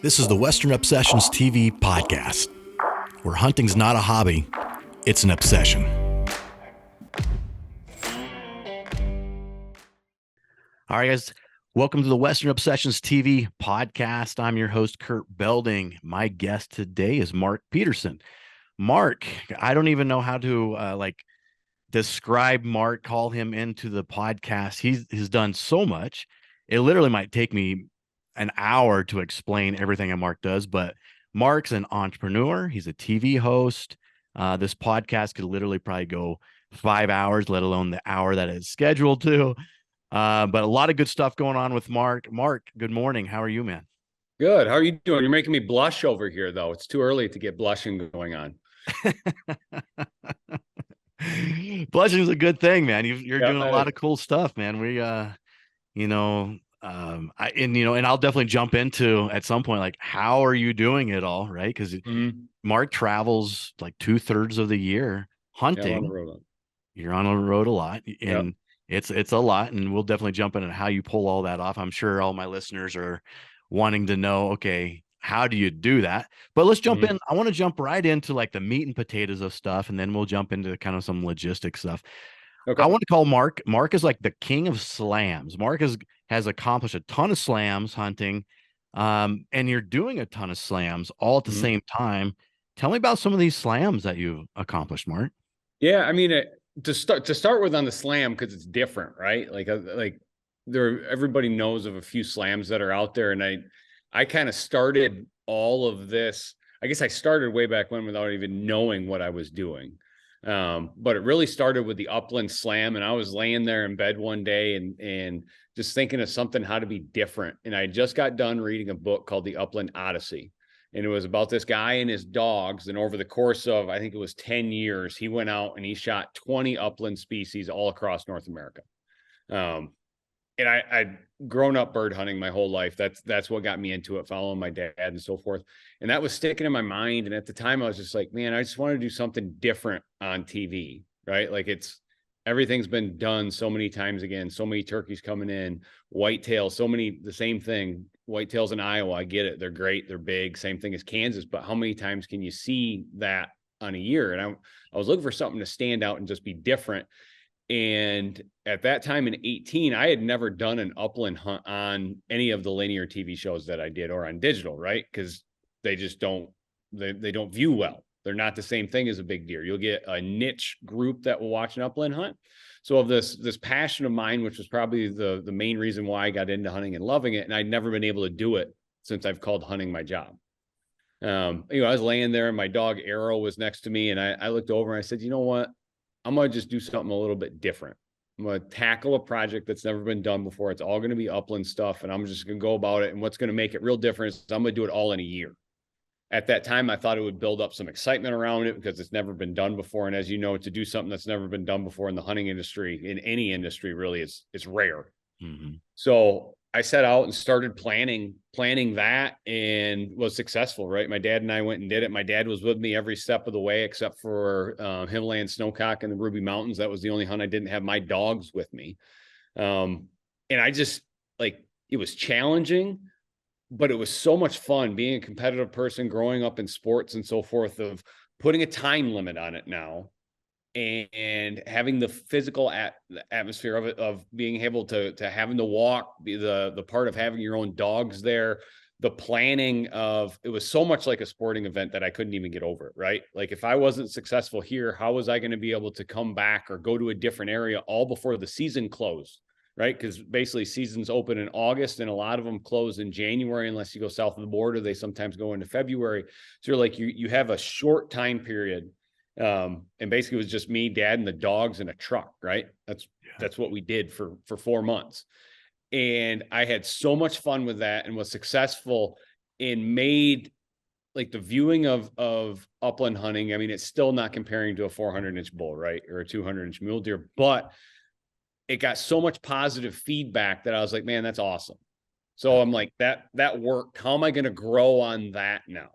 This is the Western Obsessions TV podcast, where hunting's not a hobby, it's an obsession. All right, guys, welcome to the Western Obsessions TV podcast. I'm your host, Kurt Belding. My guest today is Mark Peterson. Mark, I don't even know how to describe Mark, call him into the podcast. He's done so much. It literally might take me an hour to explain everything that Mark does, but Mark's an entrepreneur. He's a TV host. This podcast could literally probably go 5 hours, let alone the hour that it's scheduled to. But a lot of good stuff going on with Mark. Mark, good morning. How are you, man? Good. How are you doing? You're making me blush over here, though. It's too early to get blushing going on. Blushing is a good thing, man. You're doing a lot of cool stuff, man. And I'll definitely jump into at some point, like, how are you doing it all, right? Because Mark travels like 2/3 of the year hunting. Yeah, I'm on the road. You're on the road a lot, and it's a lot, and we'll definitely jump into how you pull all that off. I'm sure all my listeners are wanting to know, okay, how do you do that? But let's jump in. I want to jump right into like the meat and potatoes of stuff, and then we'll jump into kind of some logistics stuff. Okay. I want to call Mark. Mark is like the king of slams. Mark has accomplished a ton of slams hunting, and you're doing a ton of slams all at the same time. Tell me about some of these slams that you've accomplished, Mark. Yeah, I mean, to start with on the slam, because it's different, right? Everybody knows of a few slams that are out there, and I kind of started all of this. I guess I started way back when without even knowing what I was doing. But it really started with the Upland Slam, and I was laying there in bed one day and just thinking of something, how to be different. And I just got done reading a book called The Upland Odyssey. And it was about this guy and his dogs. And over the course of, I think it was 10 years, he went out and he shot 20 upland species all across North America. And I'd grown up bird hunting my whole life. That's what got me into it, following my dad and so forth. And that was sticking in my mind. And at the time I was just like, man, I just want to do something different on TV, right? Like everything's been done so many times again, so many turkeys coming in, whitetail, the same thing. Whitetails in Iowa, I get it. They're great. They're big. Same thing as Kansas. But how many times can you see that on a year? And I was looking for something to stand out and just be different. And at that time in 2018, I had never done an upland hunt on any of the linear TV shows that I did or on digital, right? Because they just don't view well. They're not the same thing as a big deer. You'll get a niche group that will watch an upland hunt. So of this passion of mine, which was probably the main reason why I got into hunting and loving it, and I'd never been able to do it since I've called hunting my job. I was laying there and my dog Arrow was next to me, and I looked over and I said, you know what? I'm going to just do something a little bit different. I'm going to tackle a project that's never been done before. It's all going to be upland stuff, and I'm just going to go about it. And what's going to make it real different is I'm going to do it all in a year. At that time, I thought it would build up some excitement around it because it's never been done before. And as you know, to do something that's never been done before in the hunting industry, in any industry really, it's rare. So I set out and started planning that and was successful, right? My dad and I went and did it. My dad was with me every step of the way, except for Himalayan snowcock in the Ruby Mountains. That was the only hunt I didn't have my dogs with me. And I just, it was challenging, but it was so much fun being a competitive person, growing up in sports and so forth, of putting a time limit on it now and having the physical atmosphere of it, of being able to having to walk, be the part of having your own dogs there, the planning of it was so much like a sporting event that I couldn't even get over it, right? Like if I wasn't successful here, how was I going to be able to come back or go to a different area all before the season closed? Right? Because basically seasons open in August and a lot of them close in January, unless you go south of the border. They sometimes go into February. So you're like, you have a short time period. And basically it was just me, dad, and the dogs in a truck, right? That's what we did for 4 months. And I had so much fun with that and was successful and made like the viewing of upland hunting. I mean, it's still not comparing to a 400-inch bull, right? Or a 200-inch mule deer, but it got so much positive feedback that I was like, man, that's awesome. So I'm like, that worked. How am I going to grow on that now?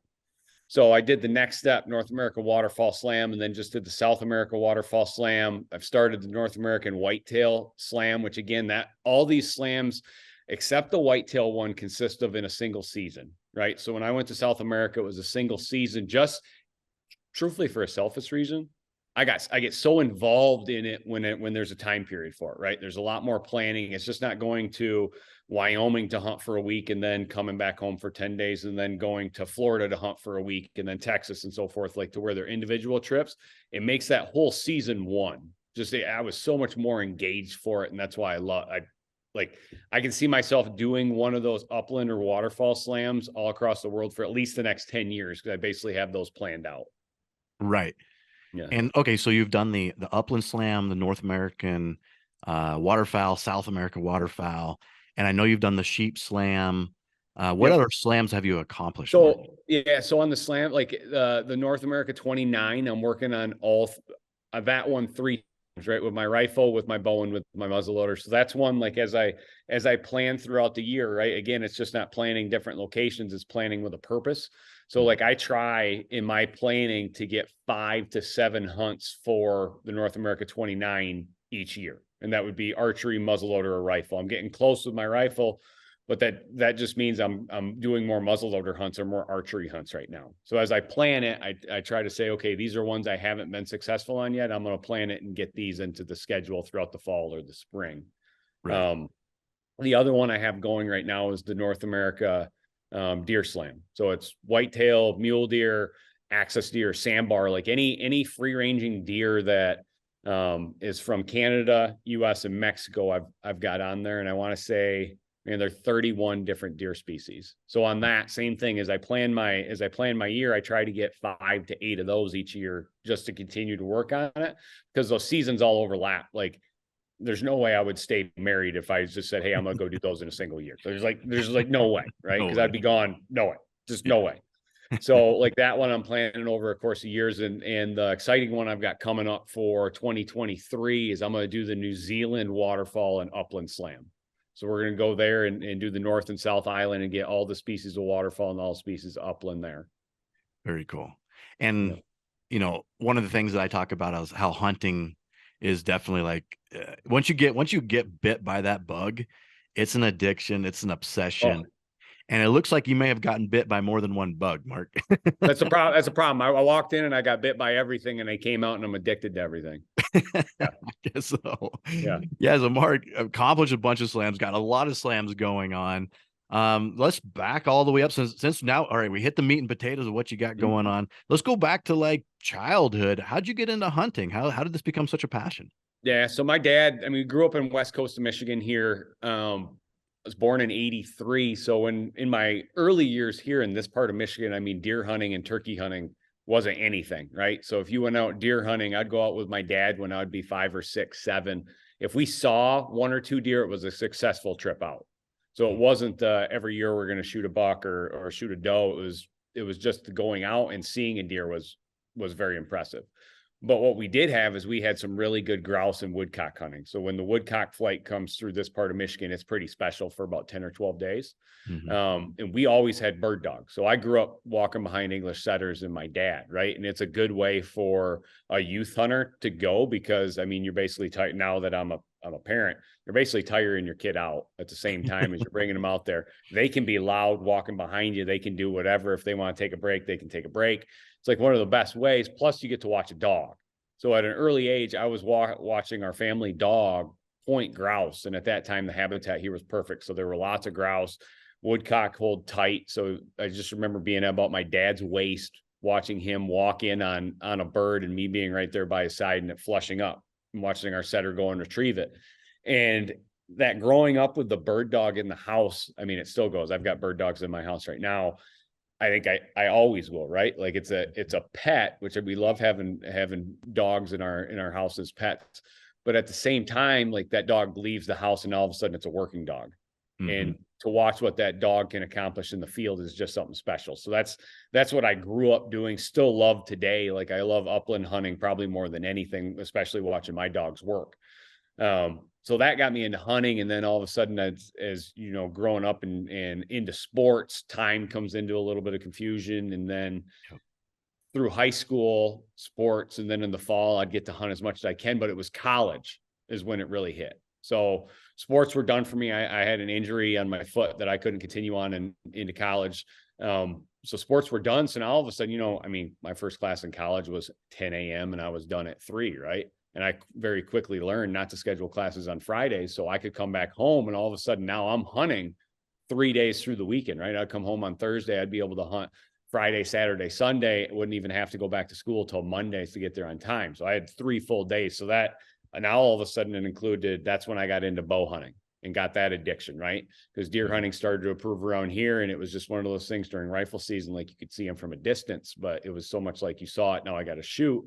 So I did the next step, North America Waterfall Slam, and then just did the South America Waterfall Slam. I've started the North American Whitetail Slam, which again, all these slams, except the whitetail one, consist of in a single season. right? So when I went to South America, it was a single season, just truthfully for a selfish reason. I get so involved in it when there's a time period for it, right? There's a lot more planning. It's just not going to Wyoming to hunt for a week and then coming back home for 10 days and then going to Florida to hunt for a week and then Texas and so forth, like to where they're individual trips. It makes that whole season one. Just I was so much more engaged for it. And that's why I can see myself doing one of those upland or waterfall slams all across the world for at least the next 10 years. Cause I basically have those planned out. Right. Yeah. And okay, so you've done the upland slam, the North American waterfowl, South America waterfowl, and I know you've done the sheep slam. What Yep. other slams have you accomplished, Mark? So yeah, so on the slam, like the North America 29, I'm working on all that one 3 times, right? With my rifle, with my bow, and with my muzzleloader. So that's one like as I plan throughout the year, right? Again, it's just not planning different locations, it's planning with a purpose. So like I try in my planning to get 5 to 7 hunts for the North America 29 each year. And that would be archery, muzzleloader, or rifle. I'm getting close with my rifle, but that just means I'm doing more muzzleloader hunts or more archery hunts right now. So as I plan it, I try to say, okay, these are ones I haven't been successful on yet. I'm going to plan it and get these into the schedule throughout the fall or the spring. Right. The other one I have going right now is the North America deer slam. So it's whitetail, mule deer, axis deer, sandbar, like any free ranging deer that is from Canada, US, and Mexico. I've got on there, and I want to say, and there are 31 different deer species. So on that same thing, as I plan my year, I try to get 5 to 8 of those each year just to continue to work on it, because those seasons all overlap. Like there's no way I would stay married if I just said, hey, I'm gonna go do those in a single year. So there's like no way, right? No Because way. I'd be gone. No way. Just Yeah. no way. So like that one I'm planning over a course of years. And the exciting one I've got coming up for 2023 is I'm going to do the New Zealand waterfall and upland slam. So we're going to go there and do the North and South Island and get all the species of waterfall and all species of upland there. Very cool. Yeah. And one of the things that I talk about is how hunting is definitely like once you get bit by that bug, it's an addiction, it's an obsession. Oh, And it looks like you may have gotten bit by more than one bug, Mark. that's a problem. That's a problem. I walked in and I got bit by everything, and I came out and I'm addicted to everything. Yeah. I guess so. Yeah. Yeah, so Mark accomplished a bunch of slams, got a lot of slams going on. Let's back all the way up since now, all right, we hit the meat and potatoes of what you got going on. Let's go back to like childhood. How'd you get into hunting? How did this become such a passion? Yeah. So my dad, I mean, grew up in West Coast of Michigan here. I was born in 83. So in my early years here in this part of Michigan, I mean, deer hunting and turkey hunting wasn't anything, right? So if you went out deer hunting, I'd go out with my dad when I would be 5 or 6, 7. If we saw 1 or 2 deer, it was a successful trip out. So it wasn't every year we're going to shoot a buck or shoot a doe. It was just going out and seeing a deer was very impressive. But what we did have is we had some really good grouse and woodcock hunting. So when the woodcock flight comes through this part of Michigan, it's pretty special for about 10 or 12 days. Mm-hmm. And we always had bird dogs. So I grew up walking behind English setters and my dad, right? And it's a good way for a youth hunter to go, because I mean, you're basically tight now that I'm a parent, you're basically tiring your kid out at the same time as you're bringing them out there. They can be loud walking behind you. They can do whatever. If they want to take a break, they can take a break. It's like one of the best ways. Plus you get to watch a dog. So at an early age, I was watching our family dog point grouse. And at that time, the habitat here was perfect. So there were lots of grouse. Woodcock hold tight. So I just remember being about my dad's waist, watching him walk in on a bird and me being right there by his side and it flushing up and watching our setter go and retrieve it. And that growing up with the bird dog in the house, I mean, it still goes. I've got bird dogs in my house right now. I think I always will, right? Like it's a pet, which we love having dogs in our house as pets. But at the same time, like that dog leaves the house and all of a sudden it's a working dog. Mm-hmm. And to watch what that dog can accomplish in the field is just something special. So that's what I grew up doing, still love today. Like I love upland hunting probably more than anything, especially watching my dogs work. So that got me into hunting. And then all of a sudden, as you know, growing up and into sports, time comes into a little bit of confusion. And then through high school sports, and then in the fall, I'd get to hunt as much as I can, but it was college is when it really hit. So sports were done for me. I had an injury on my foot that I couldn't continue on into college. So sports were done. So now all of a sudden, I mean, my first class in college was 10 a.m. and I was done at 3, right? And I very quickly learned not to schedule classes on Fridays so I could come back home. And all of a sudden now I'm hunting 3 days through the weekend, right? I'd come home on Thursday. I'd be able to hunt Friday, Saturday, Sunday. I wouldn't even have to go back to school till Mondays to get there on time. So I had 3 full days. So that now all of a sudden it included, that's when I got into bow hunting and got that addiction, right? Because deer hunting started to improve around here. And it was just one of those things during rifle season, like you could see them from a distance, but it was so much like you saw it. Now I got to shoot.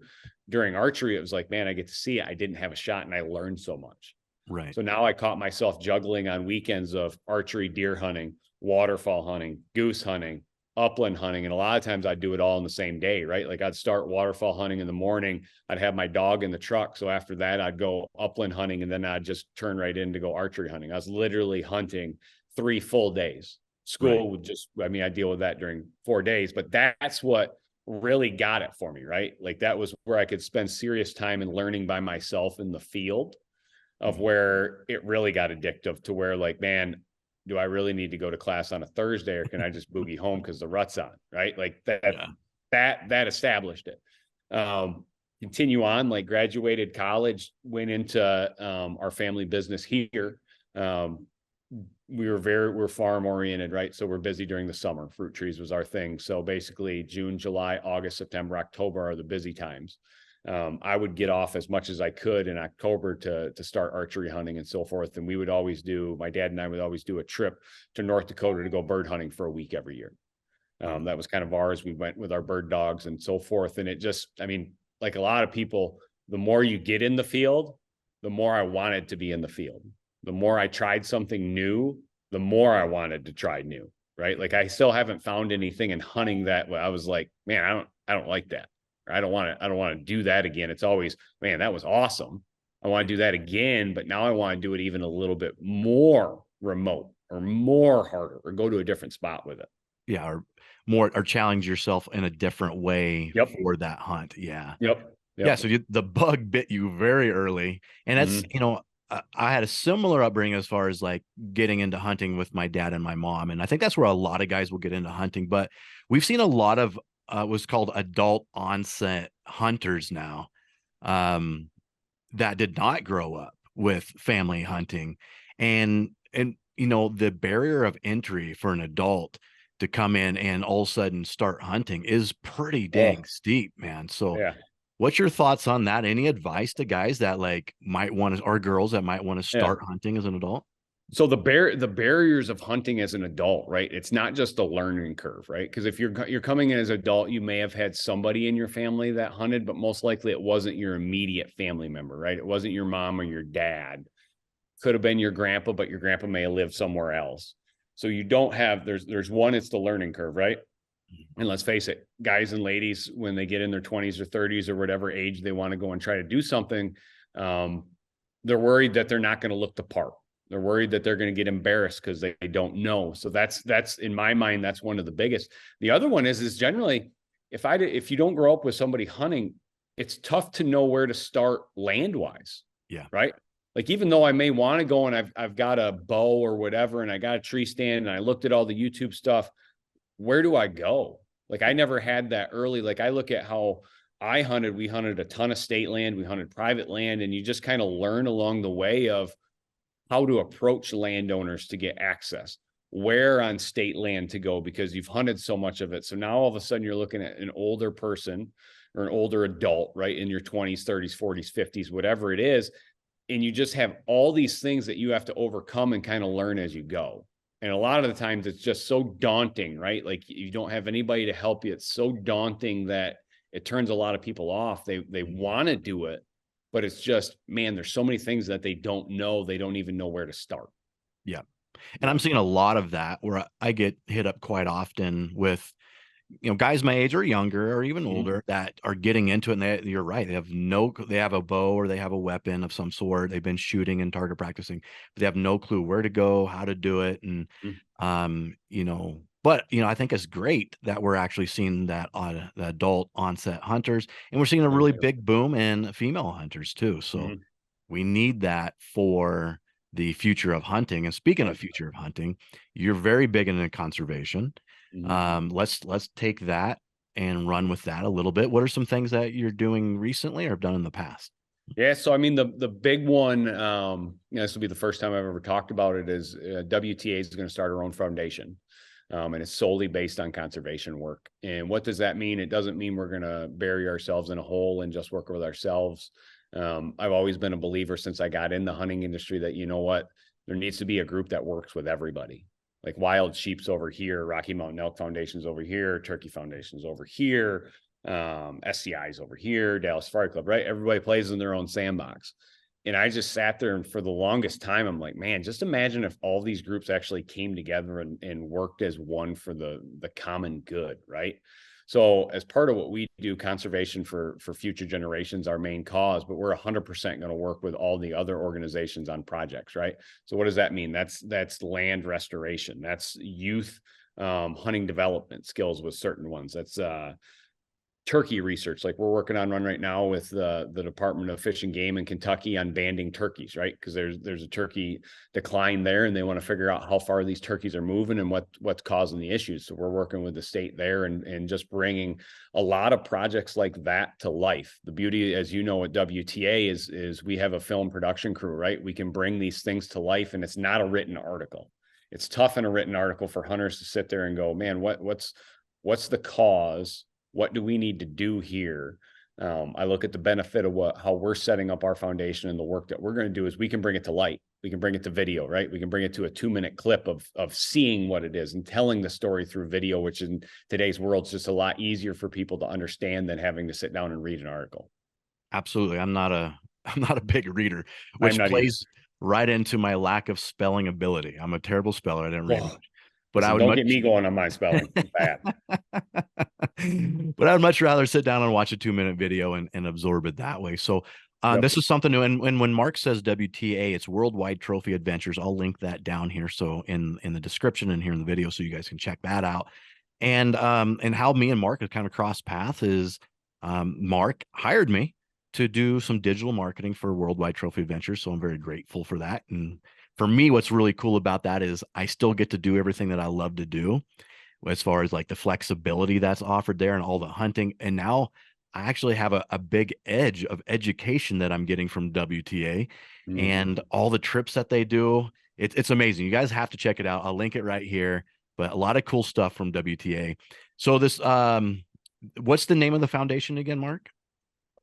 During archery, it was like, man, I get to see it. I didn't have a shot and I learned so much. Right. So now I caught myself juggling on weekends of archery, deer hunting, waterfowl hunting, goose hunting, upland hunting. And a lot of times I'd do it all in the same day, right? Like I'd start waterfowl hunting in the morning. I'd have my dog in the truck. So after that, I'd go upland hunting and then I'd just turn right in to go archery hunting. I was literally hunting 3 full days. School would just, I mean, I deal with that during 4 days, but that's what really got it for me, right? Like that was where I could spend serious time in learning by myself in the field, of where it really got addictive to where like, man, do I really need to go to class on a Thursday or can I just boogie home because the rut's on, right? Like that established it. Continue on, like graduated college, went into our family business here. We're farm oriented, right? So we're busy during the summer. Fruit trees was our thing. So basically June, July, August, September, October are the busy times. I would get off as much as I could in October to start archery hunting and so forth. And my dad and I would always do a trip to North Dakota to go bird hunting for a week every year. That was kind of ours. We went with our bird dogs and so forth. And it just, I mean, like a lot of people, the more you get in the field, the more I wanted to be in the field. The more I tried something new, the more I wanted to try new, right? Like I still haven't found anything in hunting that I was like, man, I don't like that. I don't want to do that again. It's always, man, that was awesome. I want to do that again, but now I want to do it even a little bit more remote or more harder or go to a different spot with it. Yeah. Or challenge yourself in a different way for that hunt. Yeah. Yeah. So the bug bit you very early. And that's, I had a similar upbringing as far as like getting into hunting with my dad and my mom. And I think that's where a lot of guys will get into hunting, but we've seen a lot of what's called adult onset hunters now that did not grow up with family hunting. And the barrier of entry for an adult to come in and all of a sudden start hunting is pretty dang steep, man. So what's your thoughts on that? Any advice to guys that like might want to, or girls that might want to start hunting as an adult? So the barriers of hunting as an adult, right? It's not just the learning curve, right? Because if you're coming in as an adult, you may have had somebody in your family that hunted, but most likely it wasn't your immediate family member, right? It wasn't your mom or your dad. Could have been your grandpa, but your grandpa may have lived somewhere else. So you don't have, there's one, it's the learning curve, right? And let's face it, guys and ladies, when they get in their 20s or 30s or whatever age they want to go and try to do something, they're worried that they're not going to look the part. They're worried that they're going to get embarrassed because they don't know. So that's in my mind, that's one of the biggest. The other one is generally, if you don't grow up with somebody hunting, it's tough to know where to start land wise. Yeah. Right. Like, even though I may want to go and I've got a bow or whatever, and I got a tree stand and I looked at all the YouTube stuff, where do I go? Like, I never had that early. Like, I look at how we hunted a ton of state land, we hunted private land, and you just kind of learn along the way of how to approach landowners to get access, where on state land to go, because you've hunted so much of it. So now all of a sudden you're looking at an older person or an older adult, right, in your 20s, 30s, 40s, 50s, whatever it is. And you just have all these things that you have to overcome and kind of learn as you go. And a lot of the times it's just so daunting, right? Like, you don't have anybody to help you. It's so daunting that it turns a lot of people off. They want to do it, but it's just, man, there's so many things that they don't know. They don't even know where to start. Yeah. And I'm seeing a lot of that where I get hit up quite often with, guys my age or younger or even older that are getting into it. And you're right. They have a bow or they have a weapon of some sort. They've been shooting and target practicing, but they have no clue where to go, how to do it. And, but I think it's great that we're actually seeing that on the adult onset hunters, and we're seeing a really big boom in female hunters too. So we need that for the future of hunting. And speaking of future of hunting, you're very big into conservation. Let's take that and run with that a little bit. What are some things that you're doing recently or have done in the past? Yeah, so I mean the big one, this will be the first time I've ever talked about it. Is WTA is going to start her own foundation, and it's solely based on conservation work. And what does that mean? It doesn't mean we're going to bury ourselves in a hole and just work with ourselves. I've always been a believer since I got in the hunting industry that, you know what, there needs to be a group that works with everybody. Like Wild Sheep's over here, Rocky Mountain Elk Foundation's over here, Turkey Foundation's over here, SCI's over here, Dallas Safari Club, right? Everybody plays in their own sandbox. And I just sat there, and for the longest time, I'm like, man, just imagine if all these groups actually came together and worked as one for the common good, right? So as part of what we do, conservation for future generations, our main cause, but we're 100% going to work with all the other organizations on projects, right? So what does that mean? That's land restoration. That's youth hunting development skills with certain ones. That's turkey research, like we're working on one right now with the Department of Fish and Game in Kentucky on banding turkeys, right? Because there's a turkey decline there, and they want to figure out how far these turkeys are moving and what's causing the issues. So we're working with the state there and just bringing a lot of projects like that to life. The beauty, as you know, at WTA is we have a film production crew, right? We can bring these things to life, and it's not a written article. It's tough in a written article for hunters to sit there and go, man, what's the cause? What do we need to do here? I look at the benefit of how we're setting up our foundation, and the work that we're going to do is we can bring it to light. We can bring it to video, right? We can bring it to a 2-minute clip of seeing what it is and telling the story through video, which in today's world is just a lot easier for people to understand than having to sit down and read an article. Absolutely. I'm not a big reader, I'm which not either. plays right into my lack of spelling ability. I'm a terrible speller. I didn't read much. But I Listen, would don't much get me going on my spelling. It's bad. but I would much rather sit down and watch a 2-minute video and absorb it that way. So Yep. this is something new. And when Mark says WTA, it's Worldwide Trophy Adventures. I'll link that down here. So in the description and here in the video, so you guys can check that out. And how me and Mark have kind of crossed paths is Mark hired me to do some digital marketing for Worldwide Trophy Adventures. So I'm very grateful for that. And for me, what's really cool about that is I still get to do everything that I love to do, as far as like the flexibility that's offered there and all the hunting. And now I actually have a big edge of education that I'm getting from WTA and all the trips that they do. It's amazing. You guys have to check it out. I'll link it right here, but a lot of cool stuff from WTA. So this, what's the name of the foundation again, Mark?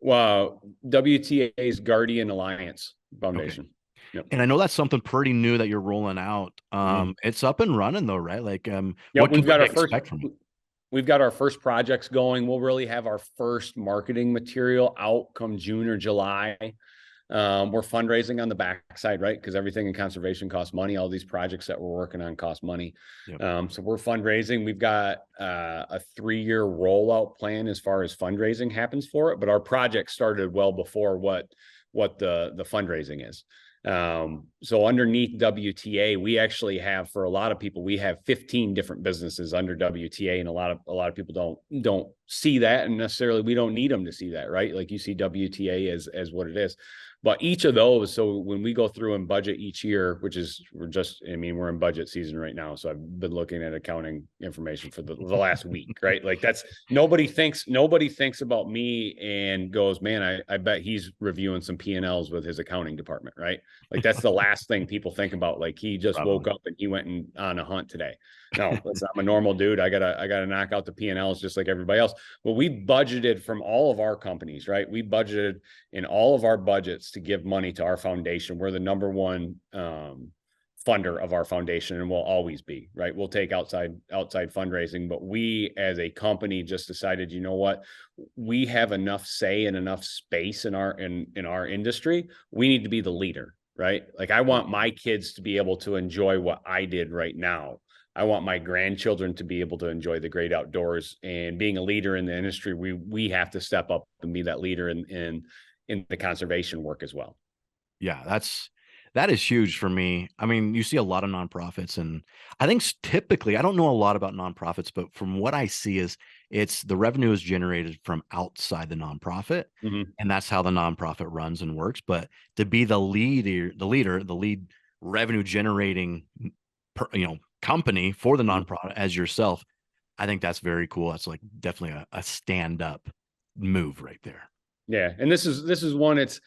Well, WTA's Guardian Alliance Foundation. Okay. Yep. And I know that's something pretty new that you're rolling out. It's up and running though, right? Like, what can we expect from it? We've got our first projects going. We'll really have our first marketing material out come June or July. We're fundraising on the backside, right? Because everything in conservation costs money. All these projects that we're working on cost money. Yep. So we're fundraising. We've got a 3-year rollout plan as far as fundraising happens for it, but our project started well before what the fundraising is. So underneath WTA, we actually have, for a lot of people, we have 15 different businesses under WTA, and a lot of people don't see that, and necessarily we don't need them to see that, right? Like you see WTA as what it is. But each of those, so when we go through and budget each year, which is we're in budget season right now. So I've been looking at accounting information for the last week, right? Like that's nobody thinks about me and goes, man, I bet he's reviewing some P&Ls with his accounting department, right? Like that's the last thing people think about. Like he just woke up and he went on a hunt today. No, listen, I'm a normal dude. I gotta knock out the P&Ls just like everybody else. But we budgeted from all of our companies, right? We budgeted in all of our budgets to give money to our foundation. We're the number one funder of our foundation, and will always be, right? We'll take outside fundraising, but we as a company just decided, you know what? We have enough say and enough space in our industry. We need to be the leader, right? Like I want my kids to be able to enjoy what I did right now. I want my grandchildren to be able to enjoy the great outdoors, and being a leader in the industry, we have to step up and be that leader in the conservation work as well. Yeah, that is huge for me. I mean, you see a lot of nonprofits, and I think typically, I don't know a lot about nonprofits, but from what I see is it's the revenue is generated from outside the nonprofit, and that's how the nonprofit runs and works. But to be the lead revenue generating, company for the nonprofit as yourself, I think that's very cool. That's like definitely a stand up move right there. Yeah. And this is one, it's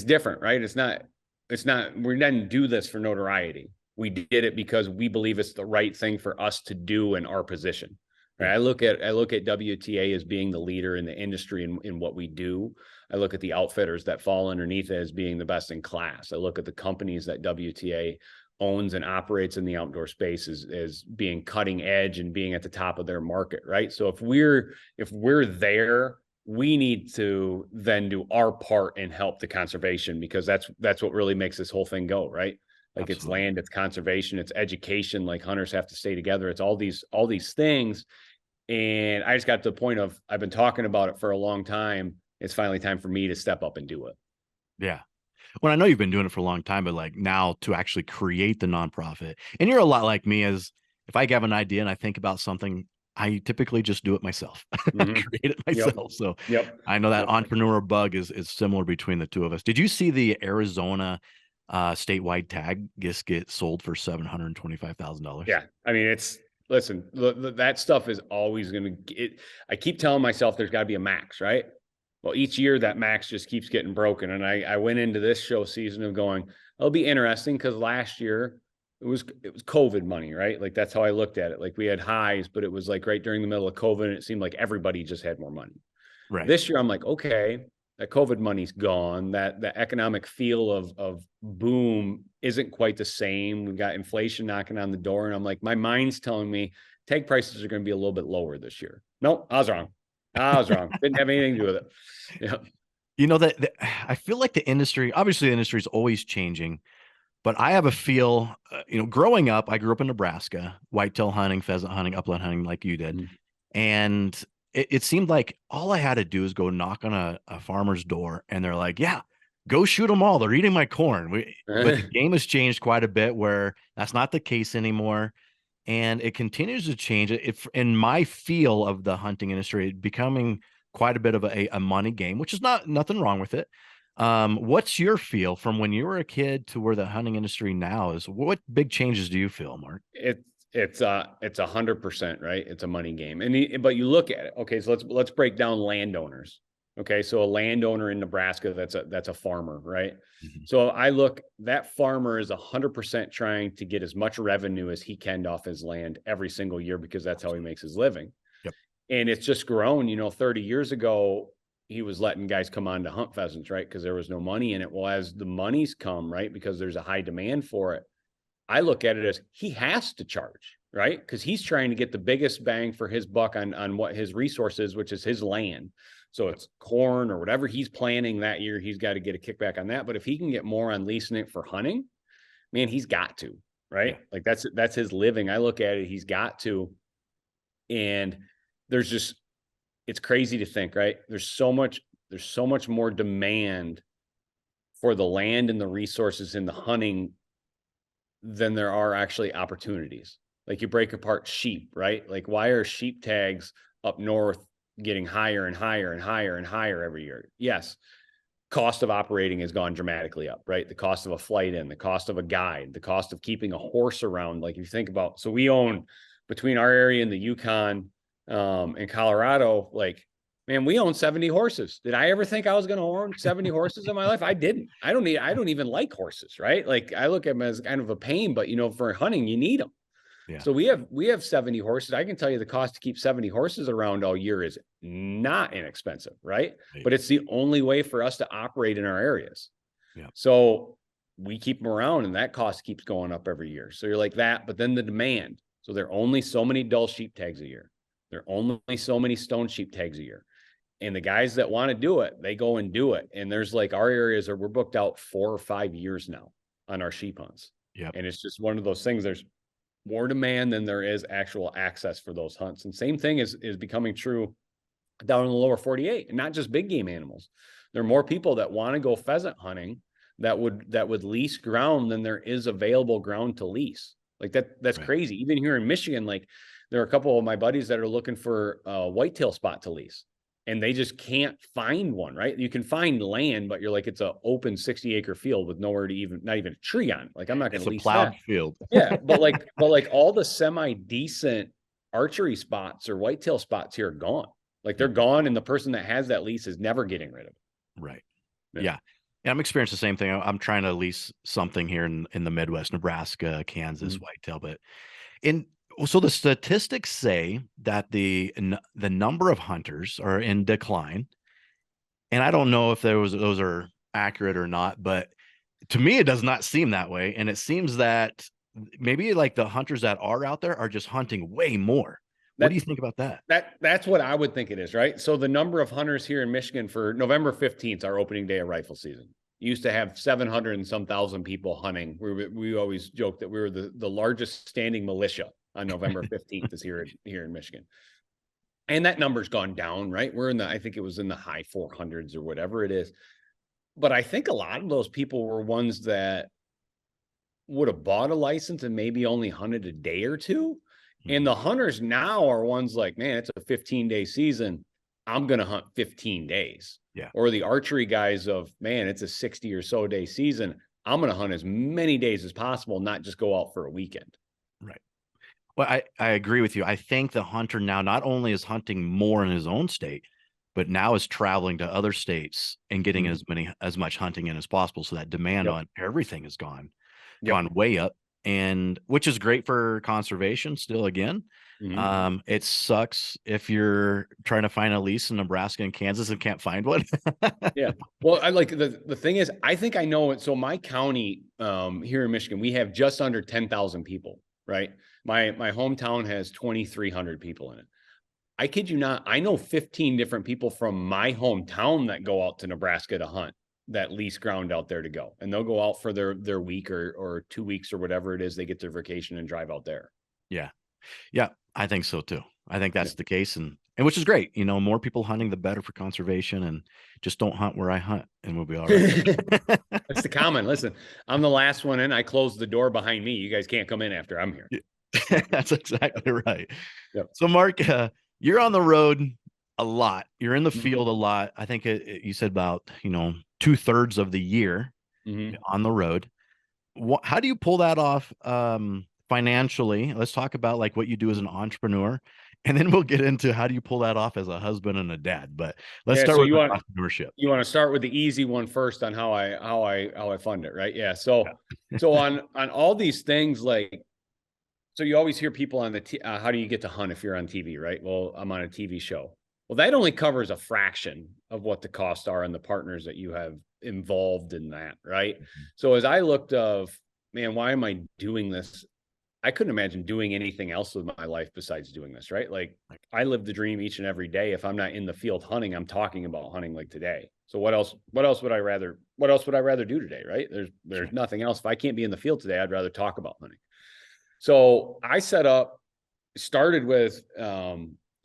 different, right? It's not, we didn't do this for notoriety. We did it because we believe it's the right thing for us to do in our position. Right. Yeah. I look at WTA as being the leader in the industry in what we do. I look at the outfitters that fall underneath it as being the best in class. I look at the companies that WTA owns and operates in the outdoor space as being cutting edge and being at the top of their market. Right. So if we're there, we need to then do our part and help the conservation, because that's what really makes this whole thing go, right? Like it's Absolutely. land, it's conservation, it's education. Like hunters have to stay together. It's all these things. And I just got to the point of, I've been talking about it for a long time. It's finally time for me to step up and do it. Yeah. Well, I know you've been doing it for a long time, but like now to actually create the nonprofit, and you're a lot like me, as if I have an idea and I think about something, I typically just do it myself, Mm-hmm. create it Yep. myself. So Yep. I know that Yep. entrepreneur bug is similar between the two of us. Did you see the Arizona statewide tag just get sold for $725,000? Yeah. I mean, listen, that stuff is always going to, I keep telling myself there's got to be a max, right? Well, each year that max just keeps getting broken. And I went into this show season of going, it'll be interesting, because last year it was COVID money, right? Like that's how I looked at it. Like we had highs, but it was like right during the middle of COVID, and it seemed like everybody just had more money. Right. This year I'm like, okay, that COVID money's gone. That the economic feel of boom isn't quite the same. We've got inflation knocking on the door, and I'm like, my mind's telling me tag prices are going to be a little bit lower this year. Nope, I was wrong. Didn't have anything to do with it. Yeah. You know that I feel like the industry, obviously the industry is always changing, but I have a feel, growing up, I grew up in Nebraska, whitetail hunting, pheasant hunting, upland hunting, like you did. Mhm. And it seemed like all I had to do is go knock on a farmer's door, and they're like, yeah, go shoot them all. They're eating my corn. But the game has changed quite a bit where that's not the case anymore. And it continues to change. In my feel of the hunting industry, becoming quite a bit of a money game, which is nothing wrong with it. What's your feel from when you were a kid to where the hunting industry now is? What big changes do you feel, Mark? It's 100%, right? It's a money game. But you look at it. Okay, so let's break down landowners. Okay, so a landowner in Nebraska, that's a farmer, right? Mhm. So I look, that farmer is 100% trying to get as much revenue as he can off his land every single year, because that's how he makes his living. Yep. And it's just grown. 30 years ago, he was letting guys come on to hunt pheasants, right? Because there was no money in it. Well, as the money's come, right, because there's a high demand for it, I look at it as he has to charge, right? Because he's trying to get the biggest bang for his buck on what his resource is, which is his land. So it's corn or whatever he's planting that year, he's got to get a kickback on that. But if he can get more on leasing it for hunting, man, he's got to, right? Yeah. Like that's his living. I look at it, he's got to. And it's crazy to think, right? There's so much more demand for the land and the resources in the hunting than there are actually opportunities. Like you break apart sheep, right? Like why are sheep tags up north getting higher and higher and higher and higher every year? Yes, cost of operating has gone dramatically up, right? The cost of a flight in, the cost of a guide, the cost of keeping a horse around. Like if you think about, so we own, between our area and the Yukon and Colorado, like, man, we own 70 horses. Did I ever think I was going to own 70 horses in my life? I didn't. I don't even like horses, right? Like I look at them as kind of a pain, but for hunting, you need them. Yeah. So we have 70 horses. I can tell you the cost to keep 70 horses around all year is not inexpensive, right? But it's the only way for us to operate in our areas. Yeah. So we keep them around, and that cost keeps going up every year. So you're like that, but then the demand. So there are only so many dull sheep tags a year. There are only so many stone sheep tags a year. And the guys that want to do it, they go and do it. And there's like our areas we're booked out 4 or 5 years now on our sheep hunts. Yep. And it's just one of those things. There's more demand than there is actual access for those hunts. And same thing is becoming true down in the lower 48, and not just big game animals. There are more people that want to go pheasant hunting that would lease ground than there is available ground to lease. Like that's right. Crazy. Even here in Michigan, like there are a couple of my buddies that are looking for a whitetail spot to lease, and they just can't find one, right? You can find land, but you're like, it's an open 60-acre field with nowhere to not even a tree on. Like, I'm not going to lease plowed that field. Yeah. But like all the semi-decent archery spots or whitetail spots here are gone. Like they're gone, and the person that has that lease is never getting rid of it. Right. Yeah. Yeah, I'm experiencing the same thing. I'm trying to lease something here in the Midwest, Nebraska, Kansas, whitetail, but in so the statistics say that the number of hunters are in decline, and I don't know if those are accurate or not, but to me it does not seem that way, and it seems that maybe like the hunters that are out there are just hunting way more. What do you think about that? That's what I would think it is, right? So the number of hunters here in Michigan for November 15th, our opening day of rifle season, used to have 700 and some thousand people hunting. We always joke that we were the largest standing militia on November 15th is here in Michigan. And that number's gone down, right? We're I think it was in the high 400s or whatever it is. But I think a lot of those people were ones that would have bought a license and maybe only hunted a day or two. And the hunters now are ones like, man, it's a 15-day season. I'm going to hunt 15 days. Yeah. Or the archery guys of, man, it's a 60 or so day season. I'm going to hunt as many days as possible, not just go out for a weekend. Right. Well, I agree with you. I think the hunter now not only is hunting more in his own state, but now is traveling to other states and getting as much hunting in as possible. So that demand on everything has gone way up, and which is great for conservation still again. It sucks if you're trying to find a lease in Nebraska and Kansas and can't find one. Yeah. Well, I like the thing is, I think I know it. So my county here in Michigan, we have just under 10,000 people, right? My hometown has 2,300 people in it. I kid you not, I know 15 different people from my hometown that go out to Nebraska to hunt, that lease ground out there to go. And they'll go out for their week or 2 weeks or whatever it is. They get their vacation and drive out there. Yeah. Yeah. I think so too. I think that's the case. And which is great. You know, more people hunting, the better for conservation, and just don't hunt where I hunt and we'll be all right. That's the common. Listen, I'm the last one in. I closed the door behind me. You guys can't come in after I'm here. That's exactly right. Yep. So Mark, you're on the road a lot. You're in the field a lot. I think you said about, 2/3 of the year on the road. How do you pull that off financially? Let's talk about like what you do as an entrepreneur, and then we'll get into how do you pull that off as a husband and a dad. But let's start with entrepreneurship. You want to start with the easy one first on how I fund it, right? Yeah. So on all these things, like, so you always hear people on how do you get to hunt if you're on TV, right? Well, I'm on a TV show. Well, that only covers a fraction of what the costs are and the partners that you have involved in that, right? So as I looked man, why am I doing this? I couldn't imagine doing anything else with my life besides doing this, right? Like I live the dream each and every day. If I'm not in the field hunting, I'm talking about hunting like today. So what else would I rather do today, right? There's nothing else. If I can't be in the field today, I'd rather talk about hunting. So I started with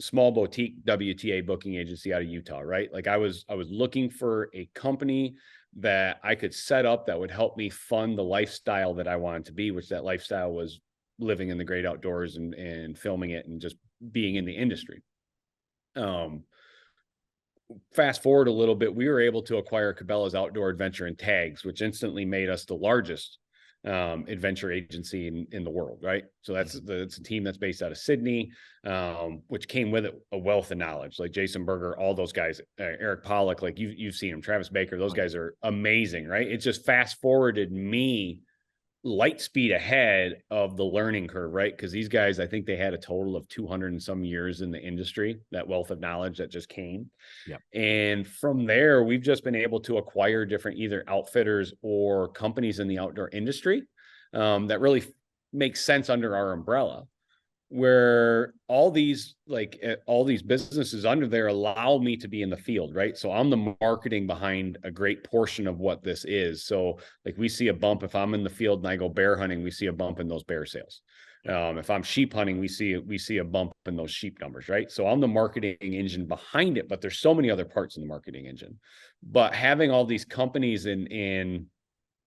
small boutique WTA booking agency out of Utah, right? Like I was looking for a company that I could set up that would help me fund the lifestyle that I wanted to be, which that lifestyle was living in the great outdoors and filming it and just being in the industry. Fast forward a little bit, we were able to acquire Cabela's Outdoor Adventure and Tags, which instantly made us the largest adventure agency in the world, right? So it's a team that's based out of Sydney, which came with it a wealth of knowledge, like Jason Berger, all those guys, Eric Pollock, like you've seen him, Travis Baker, those guys are amazing, right? It just fast forwarded me light speed ahead of the learning curve, right? Because these guys, I think they had a total of 200 and some years in the industry, that wealth of knowledge that just came. Yeah. And from there, we've just been able to acquire different either outfitters or companies in the outdoor industry that really make sense under our umbrella, where all these businesses under there allow me to be in the field, right? So I'm the marketing behind a great portion of what this is. So like we see a bump if I'm in the field and I go bear hunting, we see a bump in those bear sales. If I'm sheep hunting, we see a bump in those sheep numbers, right? So I'm the marketing engine behind it, but there's so many other parts in the marketing engine. But having all these companies and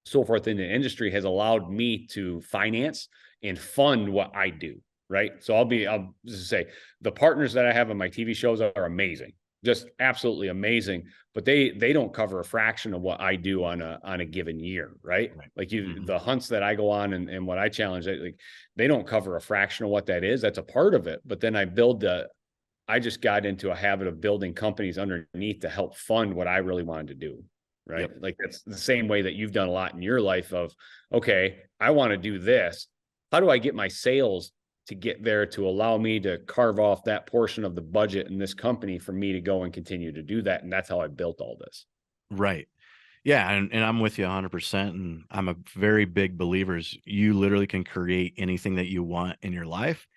so forth in the industry has allowed me to finance and fund what I do. Right. So I'll just say the partners that I have on my TV shows are amazing. just absolutely amazing, but they don't cover a fraction of what I do on a given year, right? Right. Like Mhm. the hunts that I go on and what I challenge, like they don't cover a fraction of what that is. That's a part of it. But then I just got into a habit of building companies underneath to help fund what I really wanted to do. Right. Yep. Like that's the same way that you've done a lot in your life of, okay, I want to do this. How do I get my sales to get there to allow me to carve off that portion of the budget in this company for me to go and continue to do that? And that's how I built all this. Right. Yeah, and I'm with you 100%, and I'm a very big believers. You literally can create anything that you want in your life.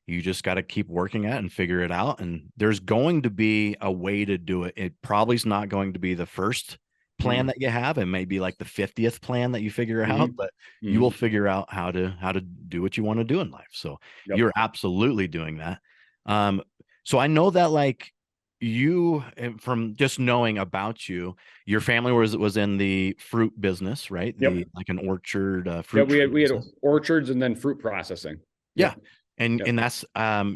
You just got to keep working at it and figure it out. And there's going to be a way to do it. It probably is not going to be the first plan Mm-hmm. that you have. It may be like the 50th plan that you figure out, but Mm-hmm. you will Mm-hmm. figure out how to do what you want to do in life. So Yep. you're absolutely doing that. Um, so I know that like you from just knowing about you, your family was in the fruit business, right? The Yep. like an orchard Yeah. fruit tree We had business. orchards and then fruit processing. Yeah. Yep. And Yep. that's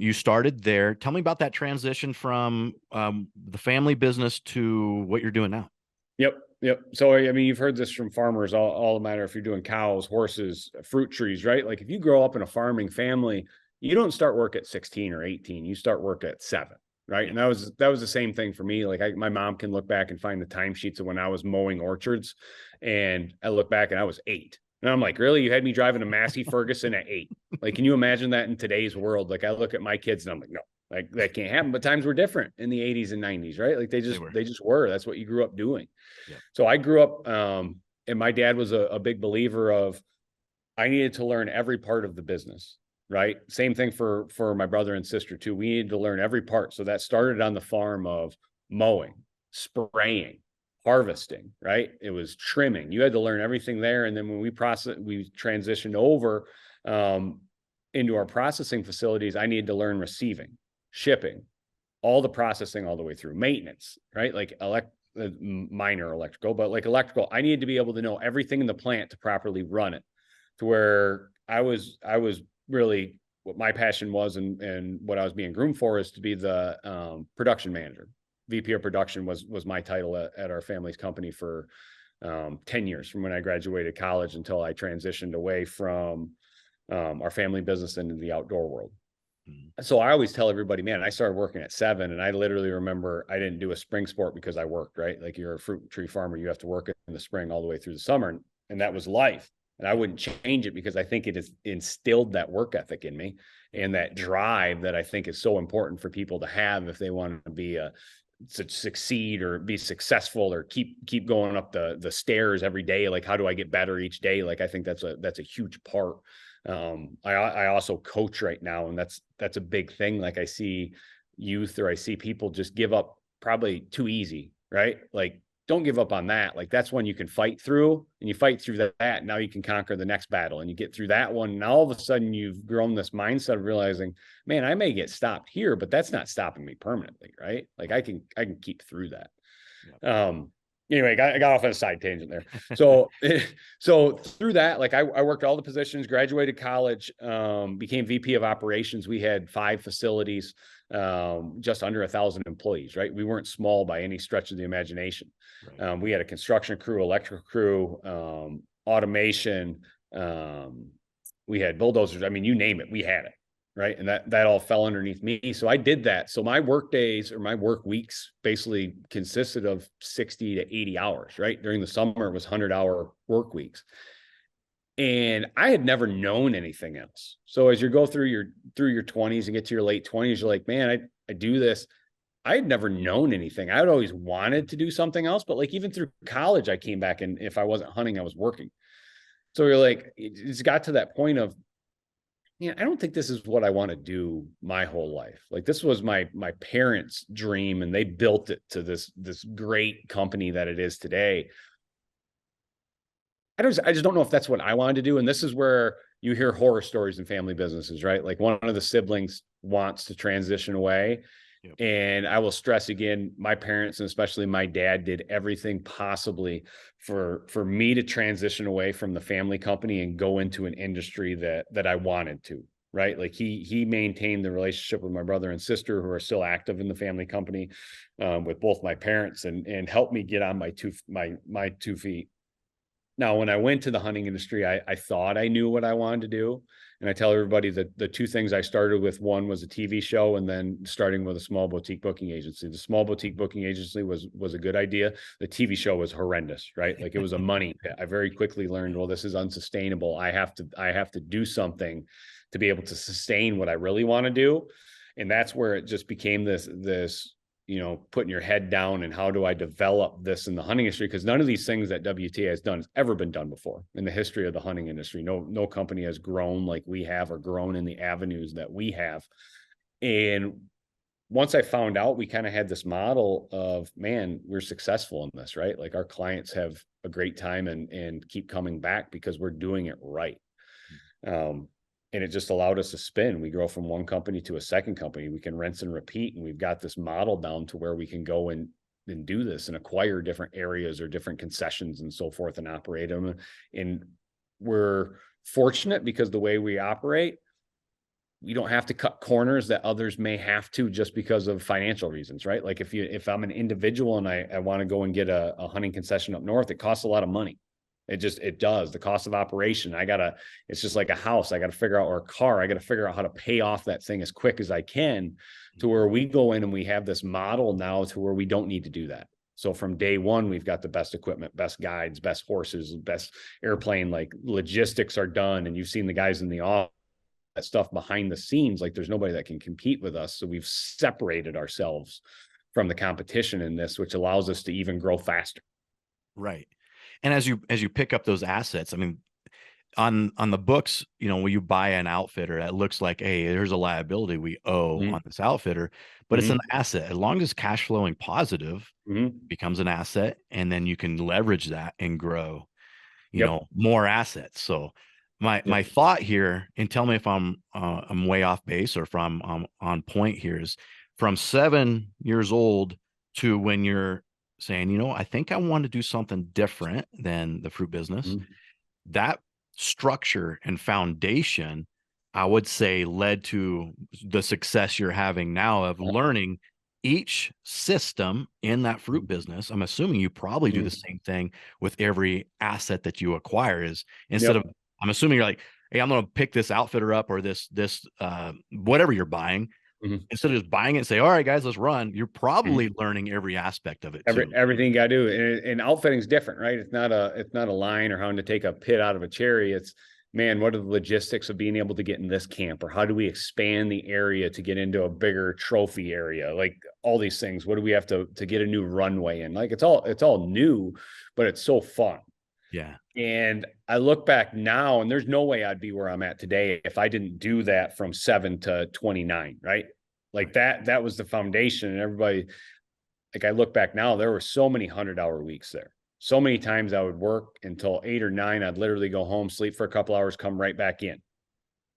you started there. Tell me about that transition from the family business to what you're doing now. Yep. Yep. So, I mean, you've heard this from farmers all matter if you're doing cows, horses, fruit trees, right? Like if you grow up in a farming family, you don't start work at 16 or 18, you start work at 7. Right. Yeah, And that was the same thing for me. Like my mom can look back and find the timesheets of when I was mowing orchards. And I look back and I was 8. And I'm like, really? You had me driving a Massey Ferguson at 8? Like, can you imagine that in today's world? Like I look at my kids and I'm like, no, like that can't happen. But times were different in the 80s and 90s, right? Like they were. they just were. That's what you grew up doing. Yeah. So I grew up, and my dad was a big believer of I needed to learn every part of the business. Right. Same thing for my brother and sister too. We needed to learn every part. So that started on the farm of mowing, spraying, harvesting. Right. It was trimming. You had to learn everything there. And then when we transitioned over into our processing facilities, I needed to learn receiving, shipping, all the processing all the way through maintenance. Right. Like minor electrical, but like electrical, I needed to be able to know everything in the plant to properly run it, to where I was really what my passion was and what I was being groomed for is to be the production manager. VP of production was my title at our family's company for 10 years from when I graduated college until I transitioned away from our family business into the outdoor world. So I always tell everybody, man, I started working at 7 and I literally remember I didn't do a spring sport because I worked, right? Like you're a fruit tree farmer, you have to work in the spring all the way through the summer. And that was life. And I wouldn't change it because I think it has instilled that work ethic in me and that drive that I think is so important for people to have if they want to be to succeed or be successful or keep going up the stairs every day. Like, how do I get better each day? Like, I think that's a huge part. I also coach right now, and that's a big thing. Like I see youth or I see people just give up probably too easy, right? Like don't give up on that. Like that's one you can fight through and you fight through that. Now you can conquer the next battle and you get through that one. Now all of a sudden you've grown this mindset of realizing, man, I may get stopped here, but that's not stopping me permanently. Right. Like I can keep through that. Yeah. Anyway, I got off on a side tangent there. So, so through that, like I worked all the positions, graduated college, became VP of operations. We had 5 facilities, just under 1,000 employees, right? We weren't small by any stretch of the imagination. Right. We had a construction crew, electrical crew, automation. We had bulldozers. I mean, you name it, we had it. Right. And that all fell underneath me. So I did that. So my work days or my work weeks basically consisted of 60 to 80 hours, right? During the summer, it was 100-hour work weeks. And I had never known anything else. So as you go through your 20s and get to your late 20s, you're like, man, I do this. I had never known anything. I had always wanted to do something else, but like even through college, I came back and if I wasn't hunting, I was working. So you're like, it's got to that point of, yeah, I don't think this is what I want to do my whole life. Like this was my parents' dream and they built it to this great company that it is today. I just don't know if that's what I wanted to do. And this is where you hear horror stories in family businesses, right? Like one of the siblings wants to transition away. Yep. And I will stress again, my parents and especially my dad did everything possibly for me to transition away from the family company and go into an industry that I wanted to. right? Like he maintained the relationship with my brother and sister who are still active in the family company, with both my parents, and helped me get on my two feet. Now, when I went to the hunting industry, I thought I knew what I wanted to do. And I tell everybody that the two things I started with, one was a TV show, and then starting with a small boutique booking agency. The small boutique booking agency was a good idea. The TV show was horrendous, right? Like, it was a money pit. I very quickly learned, well, this is unsustainable. I have to do something to be able to sustain what I really want to do. And that's where it just became this putting your head down and how do I develop this in the hunting industry? Because none of these things that WTA has done has ever been done before in the history of the hunting industry. No company has grown like we have, or grown in the avenues that we have. And once I found out, we kind of had this model of, man, we're successful in this, right? Like, our clients have a great time and keep coming back because we're doing it right. And it just allowed us to spin. We grow from one company to a second company. We can rinse and repeat. And we've got this model down to where we can go and do this and acquire different areas or different concessions and so forth and operate them. And we're fortunate because the way we operate, you don't have to cut corners that others may have to just because of financial reasons, right? Like, if I'm an individual and I want to go and get a hunting concession up north, it costs a lot of money. It does. The cost of operation. It's just like a house. I got to figure out, or a car, I got to figure out how to pay off that thing as quick as I can, to where we go in and we have this model now to where we don't need to do that. So from day one, we've got the best equipment, best guides, best horses, best airplane, like, logistics are done. And you've seen the guys in the office, that stuff behind the scenes, like, there's nobody that can compete with us. So we've separated ourselves from the competition in this, which allows us to even grow faster. Right. And as you pick up those assets, I mean, on the books, when you buy an outfitter, that looks like, hey, there's a liability we owe on this outfitter, but it's an asset. As long as it's cash flowing positive, becomes an asset, and then you can leverage that and grow, Yep. more assets. So my thought here, and tell me if I'm way off base or if I'm on point here, is from 7 years old to when you're saying, I think I want to do something different than the fruit business. That structure and foundation, I would say, led to the success you're having now of learning each system in that fruit business. I'm assuming you probably do the same thing with every asset that you acquire, is instead of, I'm assuming you're like, hey, I'm going to pick this outfitter up or this whatever you're buying. Instead of just buying it and say, all right, guys, let's run, you're probably learning every aspect of it too. Everything you got to do. And outfitting is different, right? It's not a line or having to take a pit out of a cherry. It's, man, what are the logistics of being able to get in this camp, or how do we expand the area to get into a bigger trophy area? Like, all these things, what do we have to get a new runway in? Like, it's all new, but it's so fun. Yeah. And I look back now, and there's no way I'd be where I'm at today if I didn't do that from 7 to 29, right? Like, that was the foundation. And everybody, like, I look back now, there were so many 100-hour weeks there. So many times I would work until 8 or 9. I'd literally go home, sleep for a couple hours, come right back in.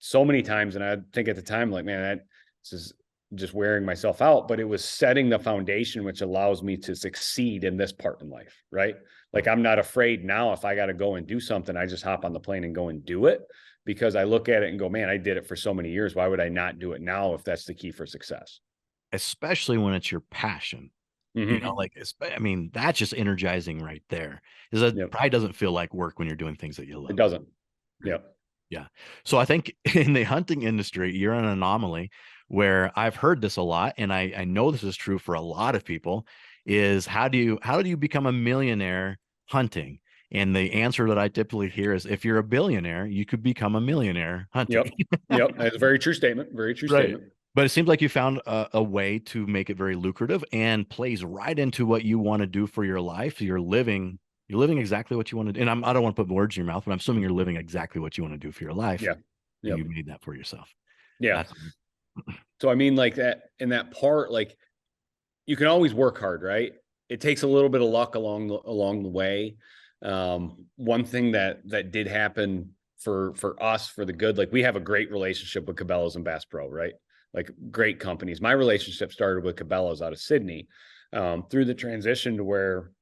So many times. And I think at the time, like, man, this is just wearing myself out, but it was setting the foundation, which allows me to succeed in this part in life, right? Like, I'm not afraid now. If I got to go and do something, I just hop on the plane and go and do it, because I look at it and go, man, I did it for so many years. Why would I not do it now if that's the key for success? Especially when it's your passion. Like, I mean, that's just energizing right there. Is that probably doesn't feel like work when you're doing things that you love. It doesn't. Yep. Yeah. So I think in the hunting industry, you're an anomaly, where I've heard this a lot, and I know this is true for a lot of people, is how do you become a millionaire hunting? And the answer that I typically hear is, if you're a billionaire, you could become a millionaire hunting. Yep. That's a very true statement. Very true statement. But it seems like you found a way to make it very lucrative, and plays right into what you want to do for your life. You're living exactly what you want to do. And I don't want to put words in your mouth, but I'm assuming you're living exactly what you want to do for your life. Yeah. And you made that for yourself. Yeah. So, I mean, like, that in that part, like, you can always work hard, right? It takes a little bit of luck along the way. One thing that did happen for us, for the good, like, we have a great relationship with Cabela's and Bass Pro, right? Like, great companies. My relationship started with Cabela's out of Sydney, through the transition to where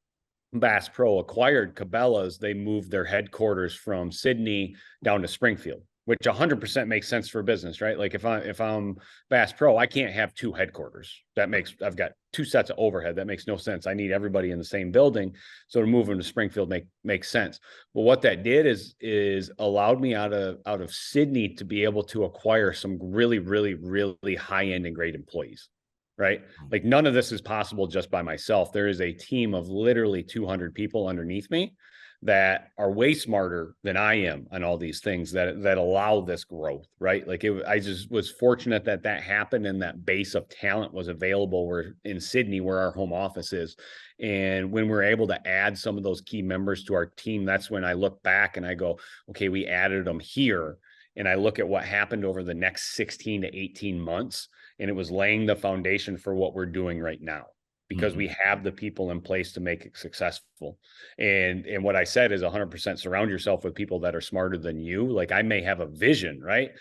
Bass Pro acquired Cabela's. They moved their headquarters from Sydney down to Springfield. which 100% makes sense for business, right? Like if I'm Bass Pro, I can't have two headquarters. I've got two sets of overhead. That makes no sense. I need everybody in the same building. So to move them to Springfield makes sense. But what that did is allowed me out of Sydney to be able to acquire some really, really, really high end and great employees. Right. Like none of this is possible just by myself. There is a team of literally 200 people underneath me that are way smarter than I am on all these things that allow this growth, right? Like I just was fortunate that happened and that base of talent was available where in Sydney, where our home office is. And when we're able to add some of those key members to our team, that's when I look back and I go, okay, we added them here. And I look at what happened over the next 16 to 18 months, and it was laying the foundation for what we're doing right now because we have the people in place to make it successful. And what I said is 100% surround yourself with people that are smarter than you. Like I may have a vision, right?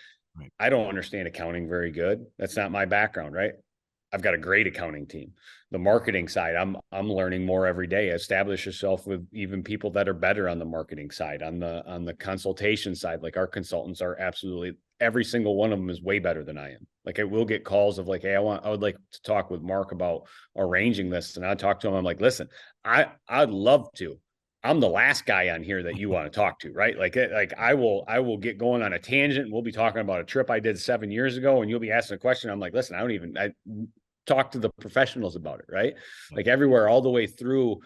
I don't understand accounting very good. That's not my background, right? I've got a great accounting team. The marketing side, I'm learning more every day. Establish yourself with even people that are better on the marketing side, on the consultation side. Like our consultants are absolutely every single one of them is way better than I am. Like I will get calls of like, hey, I would like to talk with Mark about arranging this. And I talk to him. I'm like, listen, I'd love to. I'm the last guy on here that you want to talk to, right? Like I will get going on a tangent. We'll be talking about a trip I did 7 years ago, and you'll be asking a question. I'm like, listen, I talk to the professionals about it, right? Like everywhere, all the way through,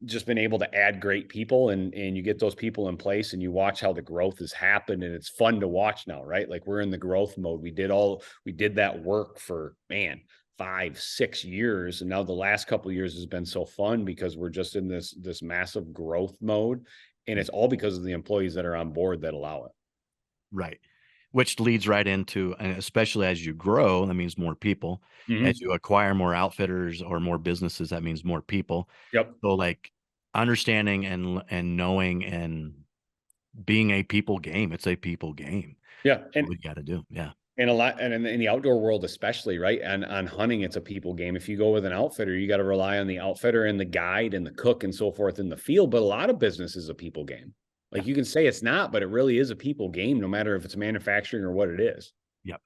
just been able to add great people and you get those people in place and you watch how the growth has happened and it's fun to watch now, right? Like we're in the growth mode. We did that work for 5-6 years. And now the last couple of years has been so fun because we're just in this massive growth mode. And it's all because of the employees that are on board that allow it. Right. Which leads right into, and especially as you grow, that means more people. As you acquire more outfitters or more businesses, that means more people. Yep. So like understanding and knowing and being a people game. It's a people game. Yeah. And we got to do. Yeah. And a lot, and in the outdoor world, especially, right? And on hunting, it's a people game. If you go with an outfitter, you got to rely on the outfitter and the guide and the cook and so forth in the field. But a lot of business is a people game. Like you can say it's not, but it really is a people game, no matter if it's manufacturing or what it is. Yep.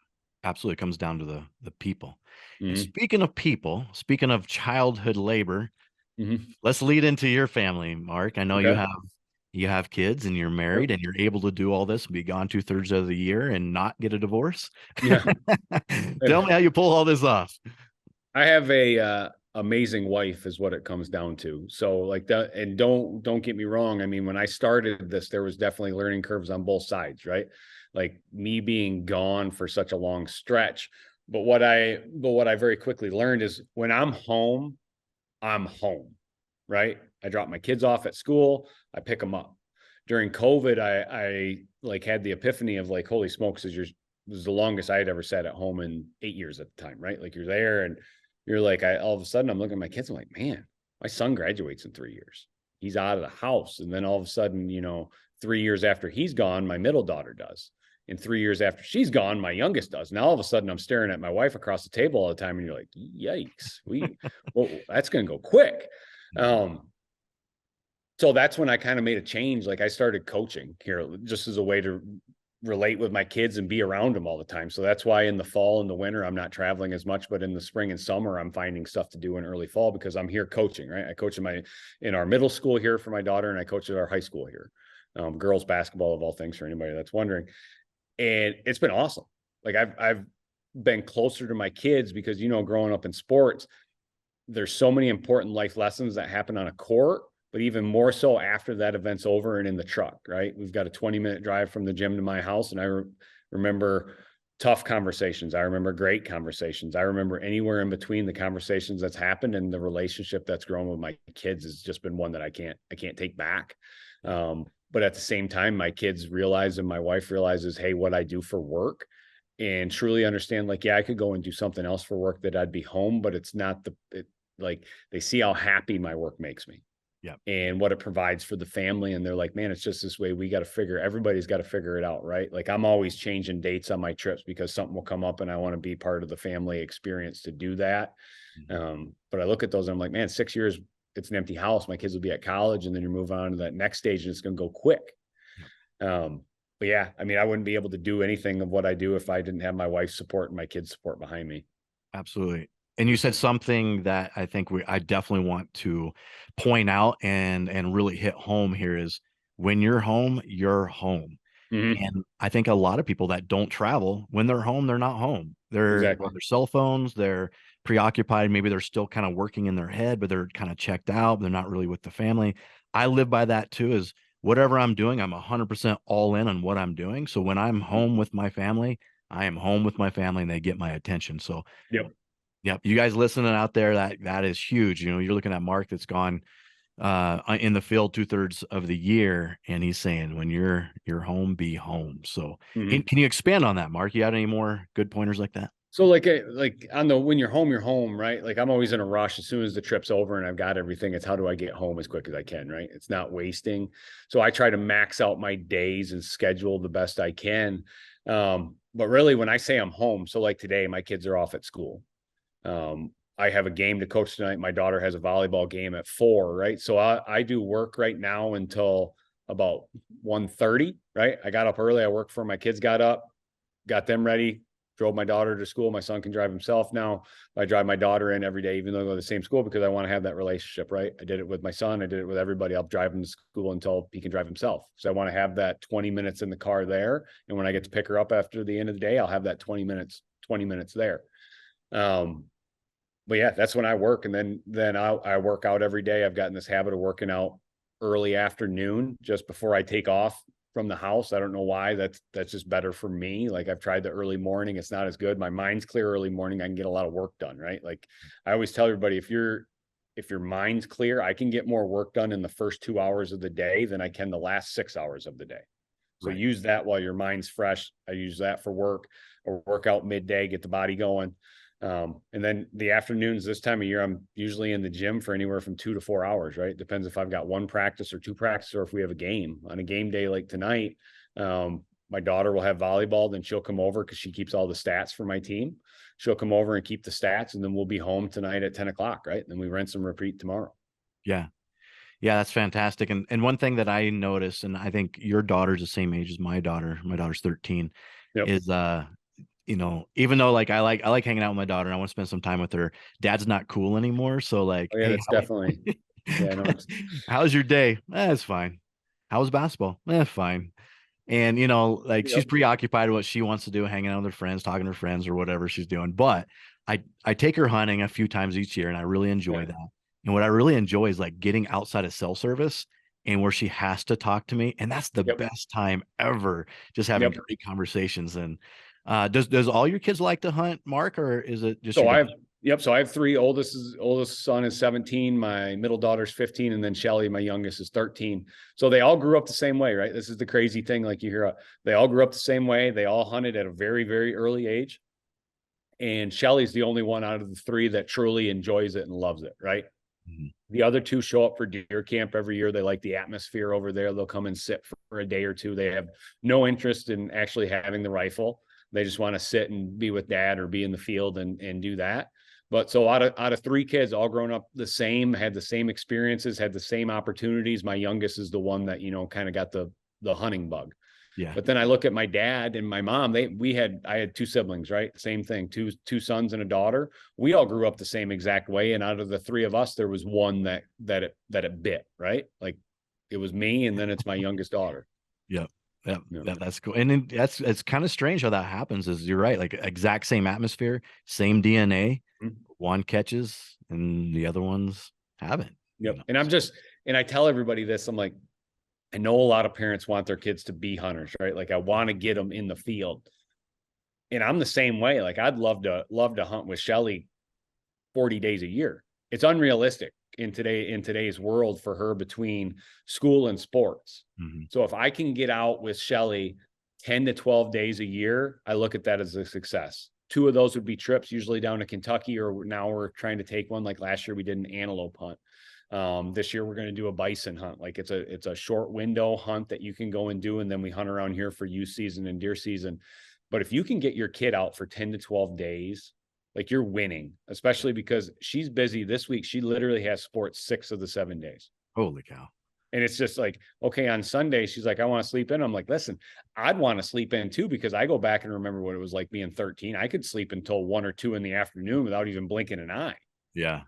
Absolutely. It comes down to the people. And speaking of people, speaking of childhood labor, let's lead into your family, Mark. I know you have kids and you're married and you're able to do all this and be gone 2/3 of the year and not get a divorce. Yeah. Tell me how you pull all this off. I have a amazing wife is what it comes down to. So like that, and don't get me wrong. I mean, when I started this, there was definitely learning curves on both sides, right? Like me being gone for such a long stretch. But what I very quickly learned is when I'm home, right? I drop my kids off at school, I pick them up. During COVID, I like had the epiphany of like, holy smokes, this is the longest I had ever sat at home in 8 years at the time, right? Like you're there and you're like, all of a sudden I'm looking at my kids, I'm like, man, my son graduates in 3 years. He's out of the house. And then all of a sudden, 3 years after he's gone, my middle daughter does. And 3 years after she's gone, my youngest does. Now all of a sudden I'm staring at my wife across the table all the time. And you're like, yikes, well, that's going to go quick. So that's when I kind of made a change. Like I started coaching here just as a way to relate with my kids and be around them all the time. So that's why in the fall and the winter, I'm not traveling as much, but in the spring and summer, I'm finding stuff to do in early fall because I'm here coaching, right? I coach in our middle school here for my daughter, and I coach at our high school here. Girls basketball of all things for anybody that's wondering. And it's been awesome. Like I've been closer to my kids because, growing up in sports, there's so many important life lessons that happen on a court, but even more so after that event's over and in the truck, right? We've got a 20-minute drive from the gym to my house. And I remember tough conversations. I remember great conversations. I remember anywhere in between the conversations that's happened, and the relationship that's grown with my kids has just been one that I can't take back. But at the same time, my kids realize and my wife realizes, hey, what I do for work, and truly understand, like, yeah, I could go and do something else for work that I'd be home, but it's not like they see how happy my work makes me. Yep. And what it provides for the family. And they're like, man, it's just this way. Everybody's got to figure it out, right? Like I'm always changing dates on my trips because something will come up and I want to be part of the family experience to do that. But I look at those and I'm like, man, 6 years, it's an empty house. My kids will be at college, and then you're moving on to that next stage and it's going to go quick. but yeah, I mean, I wouldn't be able to do anything of what I do if I didn't have my wife's support and my kids' support behind me. Absolutely. And you said something that I think I definitely want to point out and really hit home here is when you're home, you're home. Mm-hmm. And I think a lot of people that don't travel, when they're home, they're not home. They're on Exactly. their cell phones, they're preoccupied. Maybe they're still kind of working in their head, but they're kind of checked out. They're not really with the family. I live by that too, is whatever I'm doing, I'm 100% all in on what I'm doing. So when I'm home with my family, I am home with my family and they get my attention. So, Yep. yep, you guys listening out there, that is huge. You know, you're looking at Mark that's gone in the field 2/3 of the year, and he's saying when you're home, be home. So Mm-hmm. can you expand on that, Mark? You got any more good pointers like that? So like on the when you're home, right? Like I'm always in a rush as soon as the trip's over and I've got everything. It's how do I get home as quick as I can, right? It's not wasting. So I try to max out my days and schedule the best I can. But really when I say I'm home, so like today, my kids are off at school. I have a game to coach tonight. My daughter has a volleyball game at 4, right? So I do work right now until about 1:30, right? I got up early. I worked for my kids, got up, got them ready, drove my daughter to school. My son can drive himself now. I drive my daughter in every day, even though I go to the same school, because I want to have that relationship, right? I did it with my son. I did it with everybody. I'll drive him to school until he can drive himself. So I want to have that 20 minutes in the car there. And when I get to pick her up after the end of the day, I'll have that 20 minutes there. But yeah, that's when I work. And then I work out every day. I've gotten this habit of working out early afternoon just before I take off from the house. I don't know why. That's just better for me. Like I've tried the early morning. It's not as good. My mind's clear early morning. I can get a lot of work done, right? Like I always tell everybody, if your mind's clear, I can get more work done in the first 2 hours of the day than I can the last 6 hours of the day. So Right. use that while your mind's fresh. I use that for work or work out midday, get the body going. And then the afternoons this time of year, I'm usually in the gym for anywhere from 2 to 4 hours, right? Depends if I've got one practice or two practice, or if we have a game. On a game day like tonight, my daughter will have volleyball, then she'll come over because she keeps all the stats for my team. She'll come over and keep the stats, and then we'll be home tonight at 10 o'clock, right? And then we rinse and repeat tomorrow. Yeah. Yeah, that's fantastic. And one thing that I noticed, and I think your daughter's the same age as my daughter's 13, Yep. is even though like I like hanging out with my daughter and I want to spend some time with her, dad's not cool anymore. So like, Oh yeah, hey, that's definitely, yeah, no, it's, how's your day? It's fine. How was basketball? Fine. And like she's yep, preoccupied with what she wants to do, hanging out with her friends, talking to her friends, or whatever she's doing. But I take her hunting a few times each year, and I really enjoy yeah, that. And what I really enjoy is like getting outside of cell service and where she has to talk to me, and that's the yep, best time ever. Just having yep. great conversations. And does all your kids like to hunt, Mark, or is it just So your I daughter? have, yep. So I have three. Oldest son is 17. My middle daughter's 15, and then Shelly, my youngest, is 13. So they all grew up the same way, right? This is the crazy thing. Like you hear, they all grew up the same way. They all hunted at a very, very early age. And Shelly's the only one out of the three that truly enjoys it and loves it, right? Mhm. The other two show up for deer camp every year. They like the atmosphere over there. They'll come and sit for a day or two. They have no interest in actually having the rifle. They just want to sit and be with dad or be in the field and do that. But so out of three kids, all grown up the same, had the same experiences, had the same opportunities. My youngest is the one that, kind of got the hunting bug. Yeah. But then I look at my dad and my mom. I had two siblings, right? Same thing, two sons and a daughter. We all grew up the same exact way. And out of the three of us, there was one that it bit, right? Like it was me, and then it's my youngest daughter. Yep. Yep. Yeah. That's cool. And then that's it's kind of strange how that happens. Is you're right, like exact same atmosphere, same DNA. Mhm. One catches and the other ones haven't. Yep. And I tell everybody this. I'm like, I know a lot of parents want their kids to be hunters, right? Like I want to get them in the field. And I'm the same way. Like I'd love to hunt with Shelly 40 days a year. It's unrealistic in today's world for her between school and sports. Mhm. So if I can get out with Shelly 10 to 12 days a year, I look at that as a success. Two of those would be trips, usually down to Kentucky, or now we're trying to take one. Like last year, we did an antelope hunt. This year we're going to do a bison hunt. Like it's a short window hunt that you can go and do, and then we hunt around here for youth season and deer season. But if you can get your kid out for 10 to 12 days, like you're winning, especially because she's busy this week. She literally has sports 6 of the 7 days. Holy cow. And it's just like, okay, on Sunday, she's like, I want to sleep in. I'm like, listen, I'd want to sleep in too, because I go back and remember what it was like being 13. I could sleep until 1 or 2 in the afternoon without even blinking an eye. Yeah.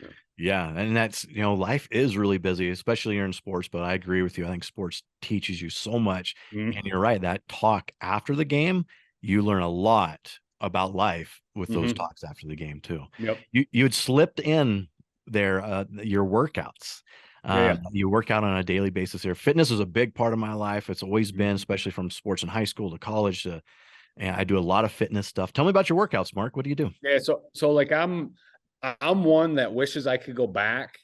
Yeah. Yeah. And that's, life is really busy, especially here in sports, but I agree with you. I think sports teaches you so much. And Mm-hmm. you're right. That talk after the game, you learn a lot about life with those Mm-hmm. talks after the game too. Yep. You had slipped in there, your workouts. Yeah. Yeah. You work out on a daily basis here. Fitness is a big part of my life. It's always Mhm. been, especially from sports in high school to college and I do a lot of fitness stuff. Tell me about your workouts, Mark. What do you do? Yeah. So like I'm one that wishes I could go back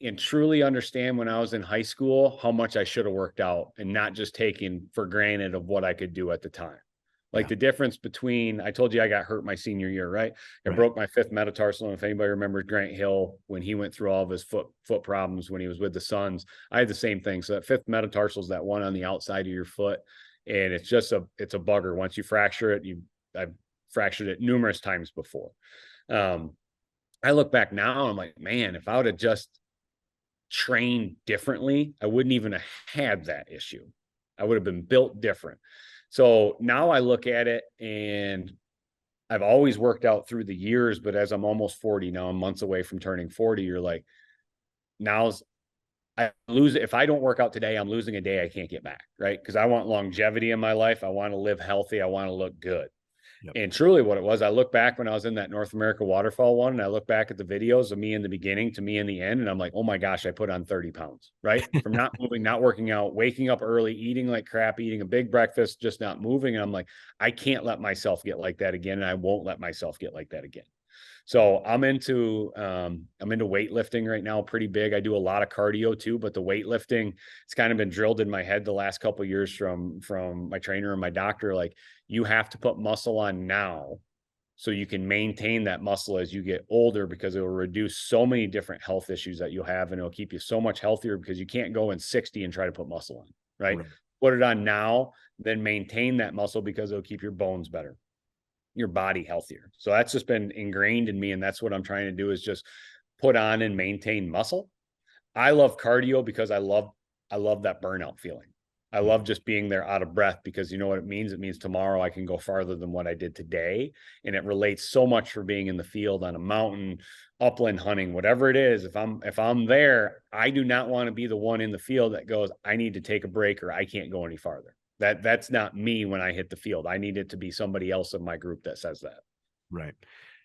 and truly understand when I was in high school how much I should have worked out and not just taking for granted of what I could do at the time. Like Yeah. the difference between, I told you I got hurt my senior year, right? I Right. broke my fifth metatarsal. And if anybody remembers Grant Hill, when he went through all of his foot problems when he was with the Suns, I had the same thing. So that fifth metatarsal is that one on the outside of your foot. And it's a bugger. Once you fracture it, I've fractured it numerous times before. Um, I look back now, I'm like, man, if I would have just trained differently, I wouldn't even have had that issue. I would have been built different. So now I look at it, and I've always worked out through the years, but as I'm almost 40 now, I'm months away from turning 40. You're like, now's I lose it. If I don't work out today, I'm losing a day I can't get back. Right. Because I want longevity in my life. I want to live healthy. I want to look good. Yep. And truly what it was, I look back when I was in that North America waterfall one, and I look back at the videos of me in the beginning to me in the end, and I'm like, oh my gosh, I put on 30 pounds, right? From not moving, not working out, waking up early, eating like crap, eating a big breakfast, just not moving. And I'm like, I can't let myself get like that again. And I won't let myself get like that again. So I'm into weightlifting right now, pretty big. I do a lot of cardio too, but the weightlifting, it's kind of been drilled in my head the last couple of years from my trainer and my doctor. Like, you have to put muscle on now so you can maintain that muscle as you get older, because it will reduce so many different health issues that you'll have, and it'll keep you so much healthier, because you can't go in 60 and try to put muscle on, right? Right. Put it on now, then maintain that muscle, because it'll keep your bones better, your body healthier. So that's just been ingrained in me. And that's what I'm trying to do, is just put on and maintain muscle. I love cardio because I love that burnout feeling. I love just being there out of breath, because you know what it means? It means tomorrow I can go farther than what I did today. And it relates so much for being in the field, on a mountain, upland hunting, whatever it is. If I'm there, I do not want to be the one in the field that goes, I need to take a break, or I can't go any farther. That's not me when I hit the field. I need it to be somebody else in my group that says that. Right.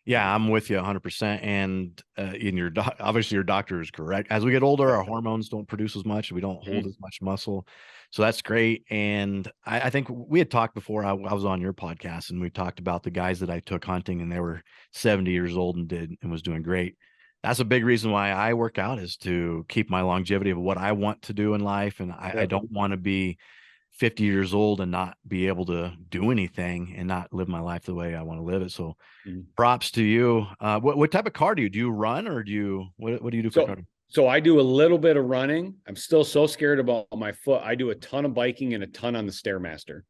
Yeah, I'm with you 100%. And obviously your doctor is correct. As we get older, our hormones don't produce as much. We don't hold Mhm. as much muscle. So that's great. And I think we had talked before. I was on your podcast, and we talked about the guys that I took hunting, and they were 70 years old and was doing great. That's a big reason why I work out, is to keep my longevity of what I want to do in life. And I Yeah. don't want to be 50 years old and not be able to do anything and not live my life the way I want to live it. So Mhm. props to you. What type of cardio do you run, or what do you do for So cardio? so I do a little bit of running. I'm still so scared about my foot. I do a ton of biking and a ton on the Stairmaster.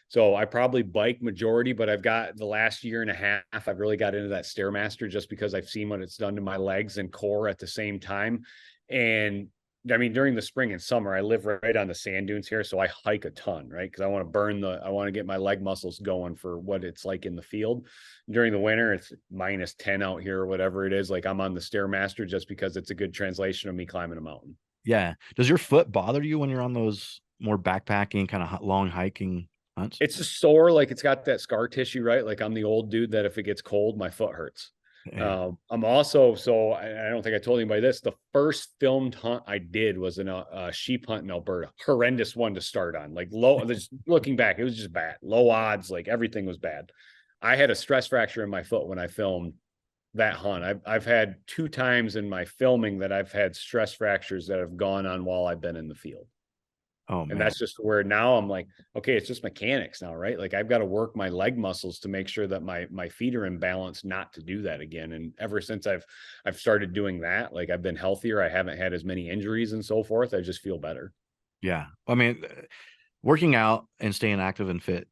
So I probably bike majority, but I've got the last year and a half, I've really got into that Stairmaster, just because I've seen what it's done to my legs and core at the same time. And I mean, during the spring and summer, I live right on the sand dunes here. So I hike a ton, right? Because I want to get my leg muscles going for what it's like in the field. During the winter, it's -10 out here or whatever it is. Like, I'm on the Stairmaster just because it's a good translation of me climbing a mountain. Yeah. Does your foot bother you when you're on those more backpacking kind of long hiking hunts? It's just sore, like it's got that scar tissue, right? Like, I'm the old dude that if it gets cold, my foot hurts. Yeah. I'm also, so I don't think I told anybody this. The first filmed hunt I did was in a sheep hunt in Alberta. Horrendous one to start on. Like, just looking back, it was just bad. Low odds, like everything was bad. I had a stress fracture in my foot when I filmed that hunt. I've had 2 times in my filming that I've had stress fractures that have gone on while I've been in the field. Oh And man. that's just where now I'm like, okay, it's just mechanics now, right? Like, I've got to work my leg muscles to make sure that my feet are in balance, not to do that again. And ever since I've started doing that, like, I've been healthier. I haven't had as many injuries and so forth. I just feel better. Yeah. I mean, working out and staying active and fit,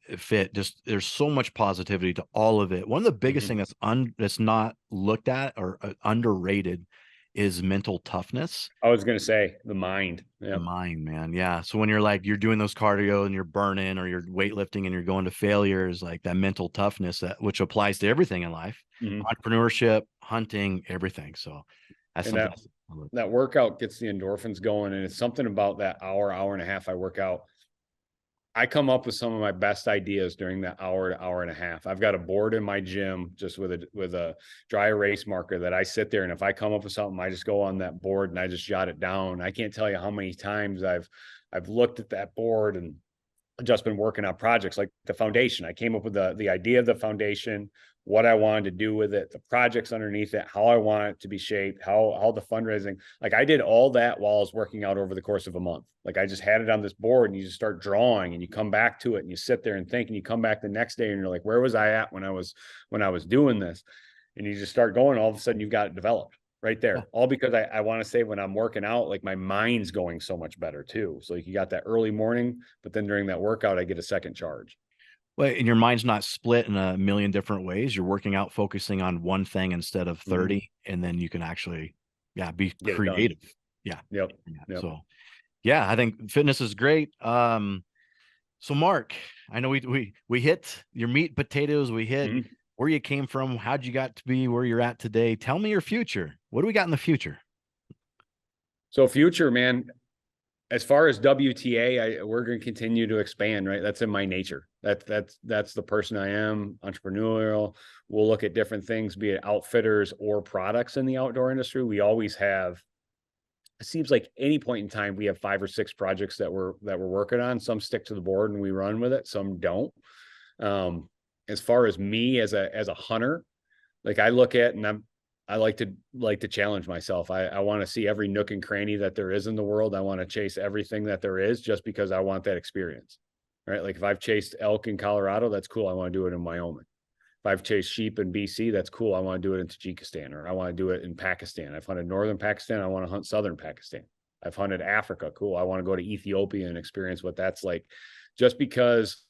just there's so much positivity to all of it. One of the biggest Mhm. thing that's not looked at or underrated is mental toughness. I was going to say the mind. The Yep. mind, man. Yeah. So when you're like, you're doing those cardio and you're burning or you're weightlifting and you're going to failures, like that mental toughness that which applies to everything in life, Mhm. entrepreneurship, hunting, everything. So that's And something. that workout gets the endorphins going. And it's something about that hour and a half I work out. I come up with some of my best ideas during that hour to hour and a half. I've got a board in my gym just with a dry erase marker that I sit there. And if I come up with something, I just go on that board and I just jot it down. I can't tell you how many times I've looked at that board and just been working on projects like the foundation. I came up with the idea of the foundation, what I wanted to do with it, the projects underneath it, how I want it to be shaped, how the fundraising. Like I did all that while I was working out over the course of a month. Like I just had it on this board and you just start drawing and you come back to it and you sit there and think and you come back the next day and you're like, where was I at when I was doing this? And you just start going, all of a sudden you've got it developed right there. All because I want to say when I'm working out, like my mind's going so much better too. So like you got that early morning, but then during that workout, I get a second charge. Well, and your mind's not split in a million different ways. You're working out, focusing on one thing instead of 30, and then you can actually, yeah, be Get it done. creative. Yeah. Yep. Yeah. Yep. So, yeah, I think fitness is great. So Mark, I know we hit your meat and potatoes. We hit Mhm. where you came from, how'd you got to be where you're at today. Tell me your future. What do we got in the future? So future, man, as far as WTA, we're going to continue to expand, right? That's in my nature. That's the person I am, entrepreneurial. We'll look at different things, be it outfitters or products in the outdoor industry. We always have, it seems like any point in time, we have 5 or 6 projects that we're working on. Some stick to the board and we run with it. Some don't. As far as me as a hunter, like I look at and I like to challenge myself. I want to see every nook and cranny that there is in the world. I want to chase everything that there is just because I want that experience. Right. Like if I've chased elk in Colorado, that's cool. I want to do it in Wyoming. If I've chased sheep in BC, that's cool. I want to do it in Tajikistan or I want to do it in Pakistan. I've hunted northern Pakistan. I want to hunt southern Pakistan. I've hunted Africa. Cool. I want to go to Ethiopia and experience what that's like just because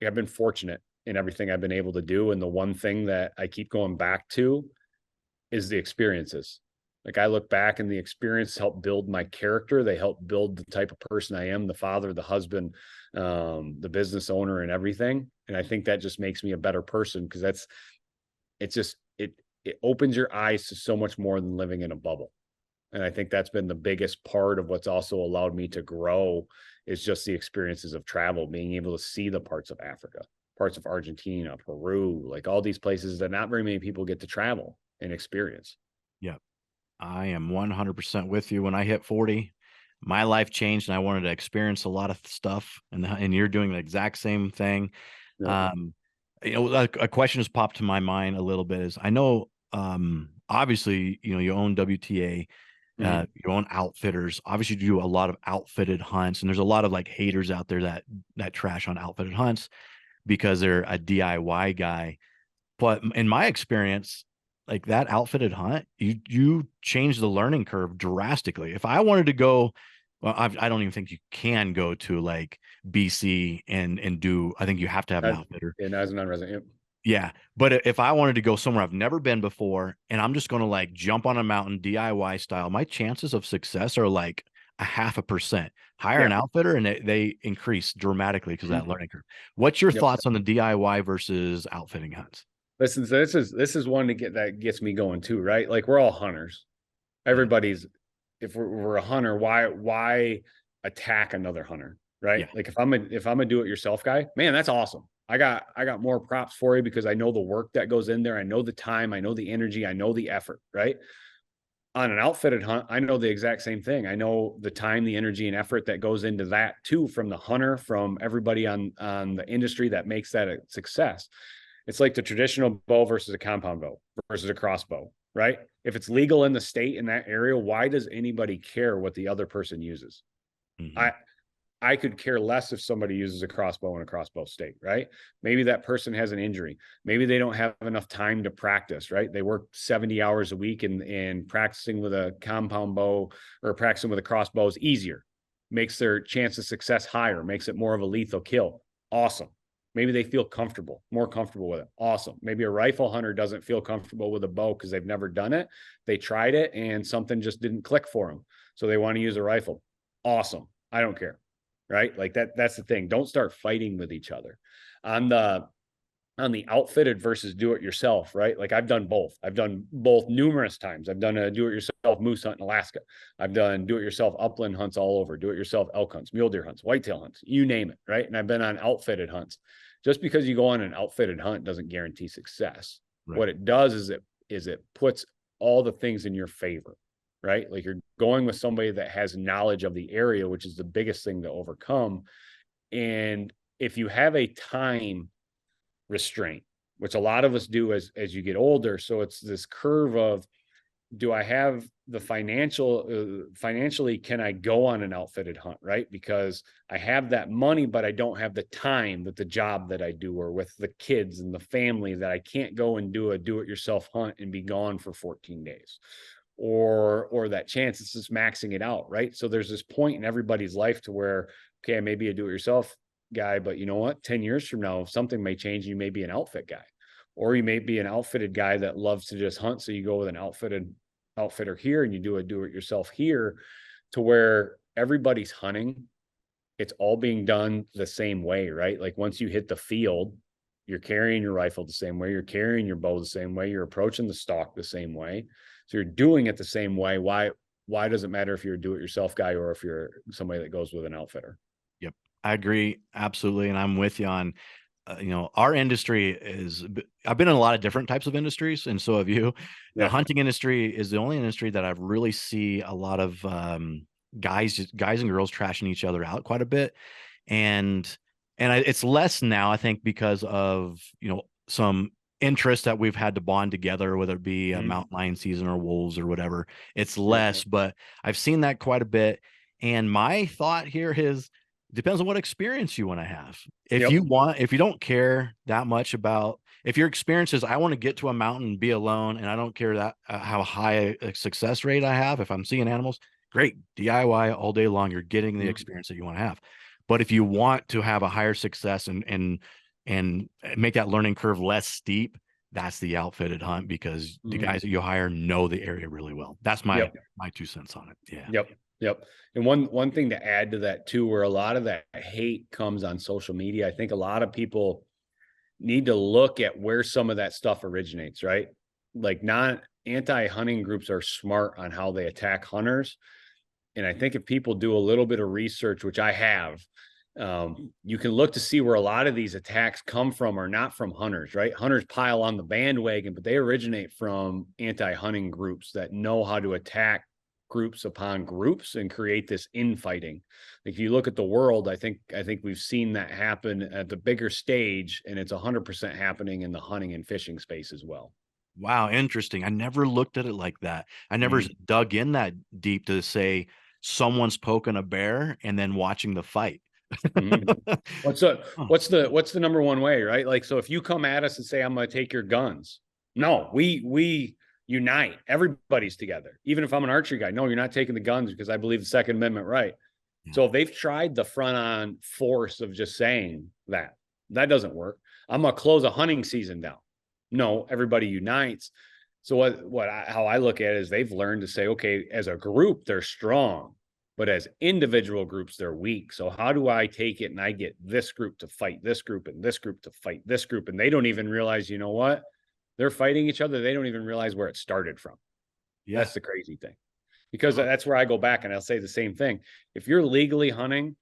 I've been fortunate in everything I've been able to do. And the one thing that I keep going back to is the experiences. Like I look back and the experience helped build my character. They help build the type of person I am, the father, the husband, the business owner and everything. And I think that just makes me a better person because it opens your eyes to so much more than living in a bubble. And I think that's been the biggest part of what's also allowed me to grow is just the experiences of travel, being able to see the parts of Africa, parts of Argentina, Peru, like all these places that not very many people get to travel and experience. Yeah, I am 100% with you. When I hit 40, my life changed and I wanted to experience a lot of stuff. And you're doing the exact same thing. Yep. A question has popped to my mind a little bit is I know, obviously, you own WTA, Mhm. you own outfitters. Obviously, you do a lot of outfitted hunts, and there's a lot of like haters out there that trash on outfitted hunts because they're a DIY guy. But in my experience, like that outfitted hunt, you change the learning curve drastically. If I wanted to go, well, I don't even think you can go to like BC and do. I think you have to have an outfitter. And as a non-resident, yep. Yeah, but if I wanted to go somewhere I've never been before, and I'm just going to like jump on a mountain DIY style, my chances of success are like a 0.5%. Hire Yeah. an outfitter, and they increase dramatically because of that Mhm. learning curve. What's your Yep. thoughts on the DIY versus outfitting hunts? Listen, so this is one that gets me going too, right? Like we're all hunters. Yeah, Everybody's if we're a hunter, why attack another hunter, right? yeah. Like if I'm a do it yourself guy, man, that's awesome. I got more props for you because I know the work that goes in there. I know the time, I know the energy, I know the effort, right? On an outfitted hunt, I know the exact same thing. I know the time, the energy, and effort that goes into that too, from the hunter, from everybody on the industry that makes that a success. It's like the traditional bow versus a compound bow versus a crossbow, right? If it's legal in the state in that area, why does anybody care what the other person uses? Mhm. I I could care less if somebody uses a crossbow in a crossbow state, right? Maybe that person has an injury. Maybe they don't have enough time to practice, right? They work 70 hours a week and practicing with a compound bow or practicing with a crossbow is easier, makes their chance of success higher, makes it more of a lethal kill. Awesome. Maybe they feel more comfortable with it. Awesome. Maybe a rifle hunter doesn't feel comfortable with a bow because they've never done it. They tried it and something just didn't click for them. So they want to use a rifle. Awesome. I don't care. Right. Like that's the thing. Don't start fighting with each other on the outfitted versus do it yourself, right? Like I've done both. I've done both numerous times. I've done a do it yourself moose hunt in Alaska. I've done do it yourself upland hunts all over, do it yourself elk hunts, mule deer hunts, whitetail hunts, you name it, right? And I've been on outfitted hunts. Just because you go on an outfitted hunt doesn't guarantee success. Right. What it does is it puts all the things in your favor, right? Like you're going with somebody that has knowledge of the area, which is the biggest thing to overcome. And if you have a time restraint, which a lot of us do as you get older. So it's this curve of, do I have the financially, can I go on an outfitted hunt, right? Because I have that money, but I don't have the time with the job that I do, or with the kids and the family, that I can't go and do a do-it-yourself hunt and be gone for 14 days. Or that chance, it's just maxing it out, right? So there's this point in everybody's life to where, okay, maybe a do-it-yourself guy, but you know what, 10 years from now, something may change. You may be an outfit guy, or you may be an outfitted guy that loves to just hunt. So you go with an outfitter here and you do it yourself here, to where everybody's hunting. It's all being done the same way, right? Like once you hit the field, you're carrying your rifle the same way, you're carrying your bow the same way, you're approaching the stalk the same way. So you're doing it the same way. Why does it matter if you're a do-it-yourself guy or if you're somebody that goes with an outfitter? Yep. I agree. Absolutely. And I'm with you on, our industry I've been in a lot of different types of industries, and so have you. The hunting industry is the only industry that I've really see a lot of guys and girls trashing each other out quite a bit. And it's less now, I think, because of, some interest that we've had to bond together, whether it be a mountain lion season or wolves or whatever. It's less, but I've seen that quite a bit. And my thought here is, depends on what experience you want to have. If you don't care that much about, if your experience is, I want to get to a mountain and be alone, and I don't care that how high a success rate I have, if I'm seeing animals, great, DIY all day long. You're getting the experience that you want to have. But if you want to have a higher success and make that learning curve less steep, that's the outfitted hunt, because the guys that you hire know the area really well. That's my 2 cents on it. Yeah. Yep. And one thing to add to that too, where a lot of that hate comes on social media, I think a lot of people need to look at where some of that stuff originates, right? Like anti-hunting groups are smart on how they attack hunters. And I think if people do a little bit of research, which I have, you can look to see where a lot of these attacks come from, or not from hunters, right? Hunters pile on the bandwagon, but they originate from anti-hunting groups that know how to attack groups upon groups and create this infighting. If you look at the world, I think we've seen that happen at the bigger stage, and it's 100% happening in the hunting and fishing space as well. Wow, interesting. I never looked at it like that. I never dug in that deep to say someone's poking a bear and then watching the fight. What's the number one way, right? Like, so if you come at us and say, I'm going to take your guns, no, we unite. Everybody's together. Even if I'm an archery guy, no, you're not taking the guns because I believe the Second Amendment right. So if they've tried the front on force of just saying that doesn't work, I'm going to close a hunting season down. No, everybody unites. So how I look at it is, they've learned to say, okay, as a group, they're strong, but as individual groups, they're weak. So how do I take it and I get this group to fight this group and this group to fight this group? And they don't even realize, you know what? They're fighting each other. They don't even realize where it started from. Yeah. That's the crazy thing, because that's where I go back and I'll say the same thing. If you're legally hunting,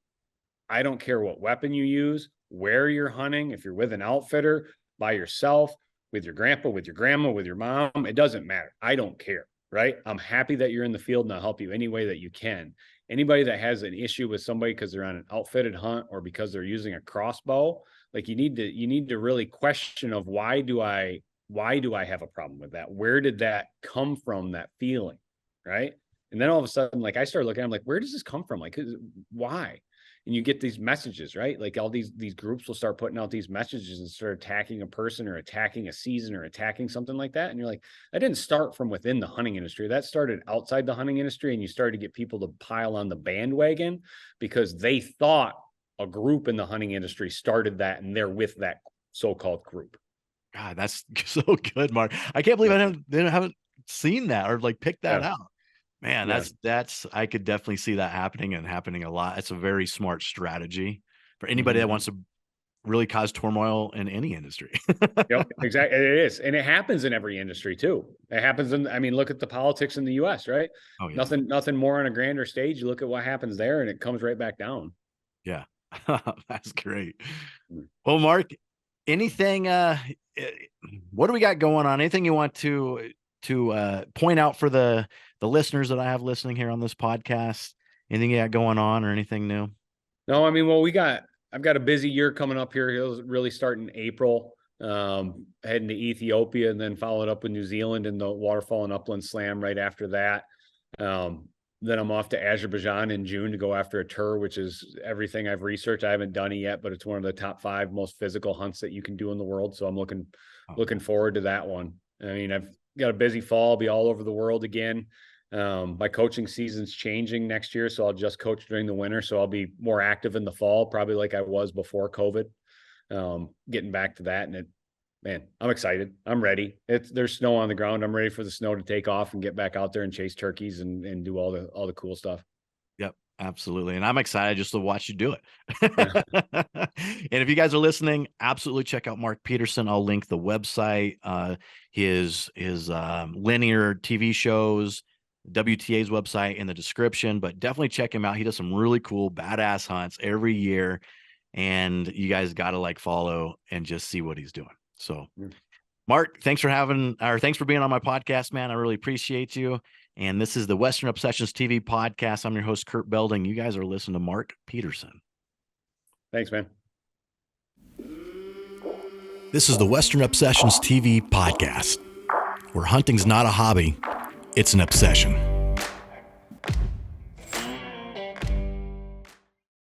I don't care what weapon you use, where you're hunting, if you're with an outfitter, by yourself, with your grandpa, with your grandma, with your mom, it doesn't matter. I don't care, right? I'm happy that you're in the field and I'll help you any way that you can. Anybody that has an issue with somebody because they're on an outfitted hunt or because they're using a crossbow, like you need to really question of why do I have a problem with that? Where did that come from, that feeling, right? And then all of a sudden, like I started looking, I'm like, where does this come from? Like, why? And you get these messages, right? Like all these groups will start putting out these messages and start attacking a person or attacking a season or attacking something like that. And you're like, that didn't start from within the hunting industry. That started outside the hunting industry. And you started to get people to pile on the bandwagon because they thought a group in the hunting industry started that, and they're with that so-called group. God, that's so good, Mark. I can't believe I haven't seen that or like picked that out. Man, that's I could definitely see that happening and happening a lot. It's a very smart strategy for anybody that wants to really cause turmoil in any industry. Yep, exactly. It is. And it happens in every industry too. It happens in, I mean, look at the politics in the US, right? Oh, yeah. Nothing more on a grander stage. You look at what happens there and it comes right back down. Yeah. That's great. Well, Mark, anything what do we got going on? Anything you want to point out for the listeners that I have listening here on this podcast? Anything you got going on or anything new? No, I mean, well, I've got a busy year coming up here. It'll really start in April, heading to Ethiopia and then followed up with New Zealand in the Waterfall and Upland Slam right after that. Then I'm off to Azerbaijan in June to go after a tur, which is everything I've researched. I haven't done it yet, but it's one of the top 5 most physical hunts that you can do in the world. So I'm looking forward to that one. I mean, I've got a busy fall, I'll be all over the world again. My coaching season's changing next year, so I'll just coach during the winter. So I'll be more active in the fall, probably like I was before COVID. Getting back to that, and man, I'm excited. I'm ready. There's snow on the ground. I'm ready for the snow to take off and get back out there and chase turkeys and do all the cool stuff. Yep, absolutely. And I'm excited just to watch you do it. And if you guys are listening, absolutely check out Mark Peterson. I'll link the website, his linear TV shows, WTA's website in the description, but definitely check him out. He does some really cool, badass hunts every year. And you guys got to follow and just see what he's doing. So Mark, thanks for being on my podcast, man. I really appreciate you. And this is the Western Obsessions TV podcast. I'm your host, Kurt Belding. You guys are listening to Mark Peterson. Thanks, man. This is the Western Obsessions TV podcast, where hunting's not a hobby, it's an obsession.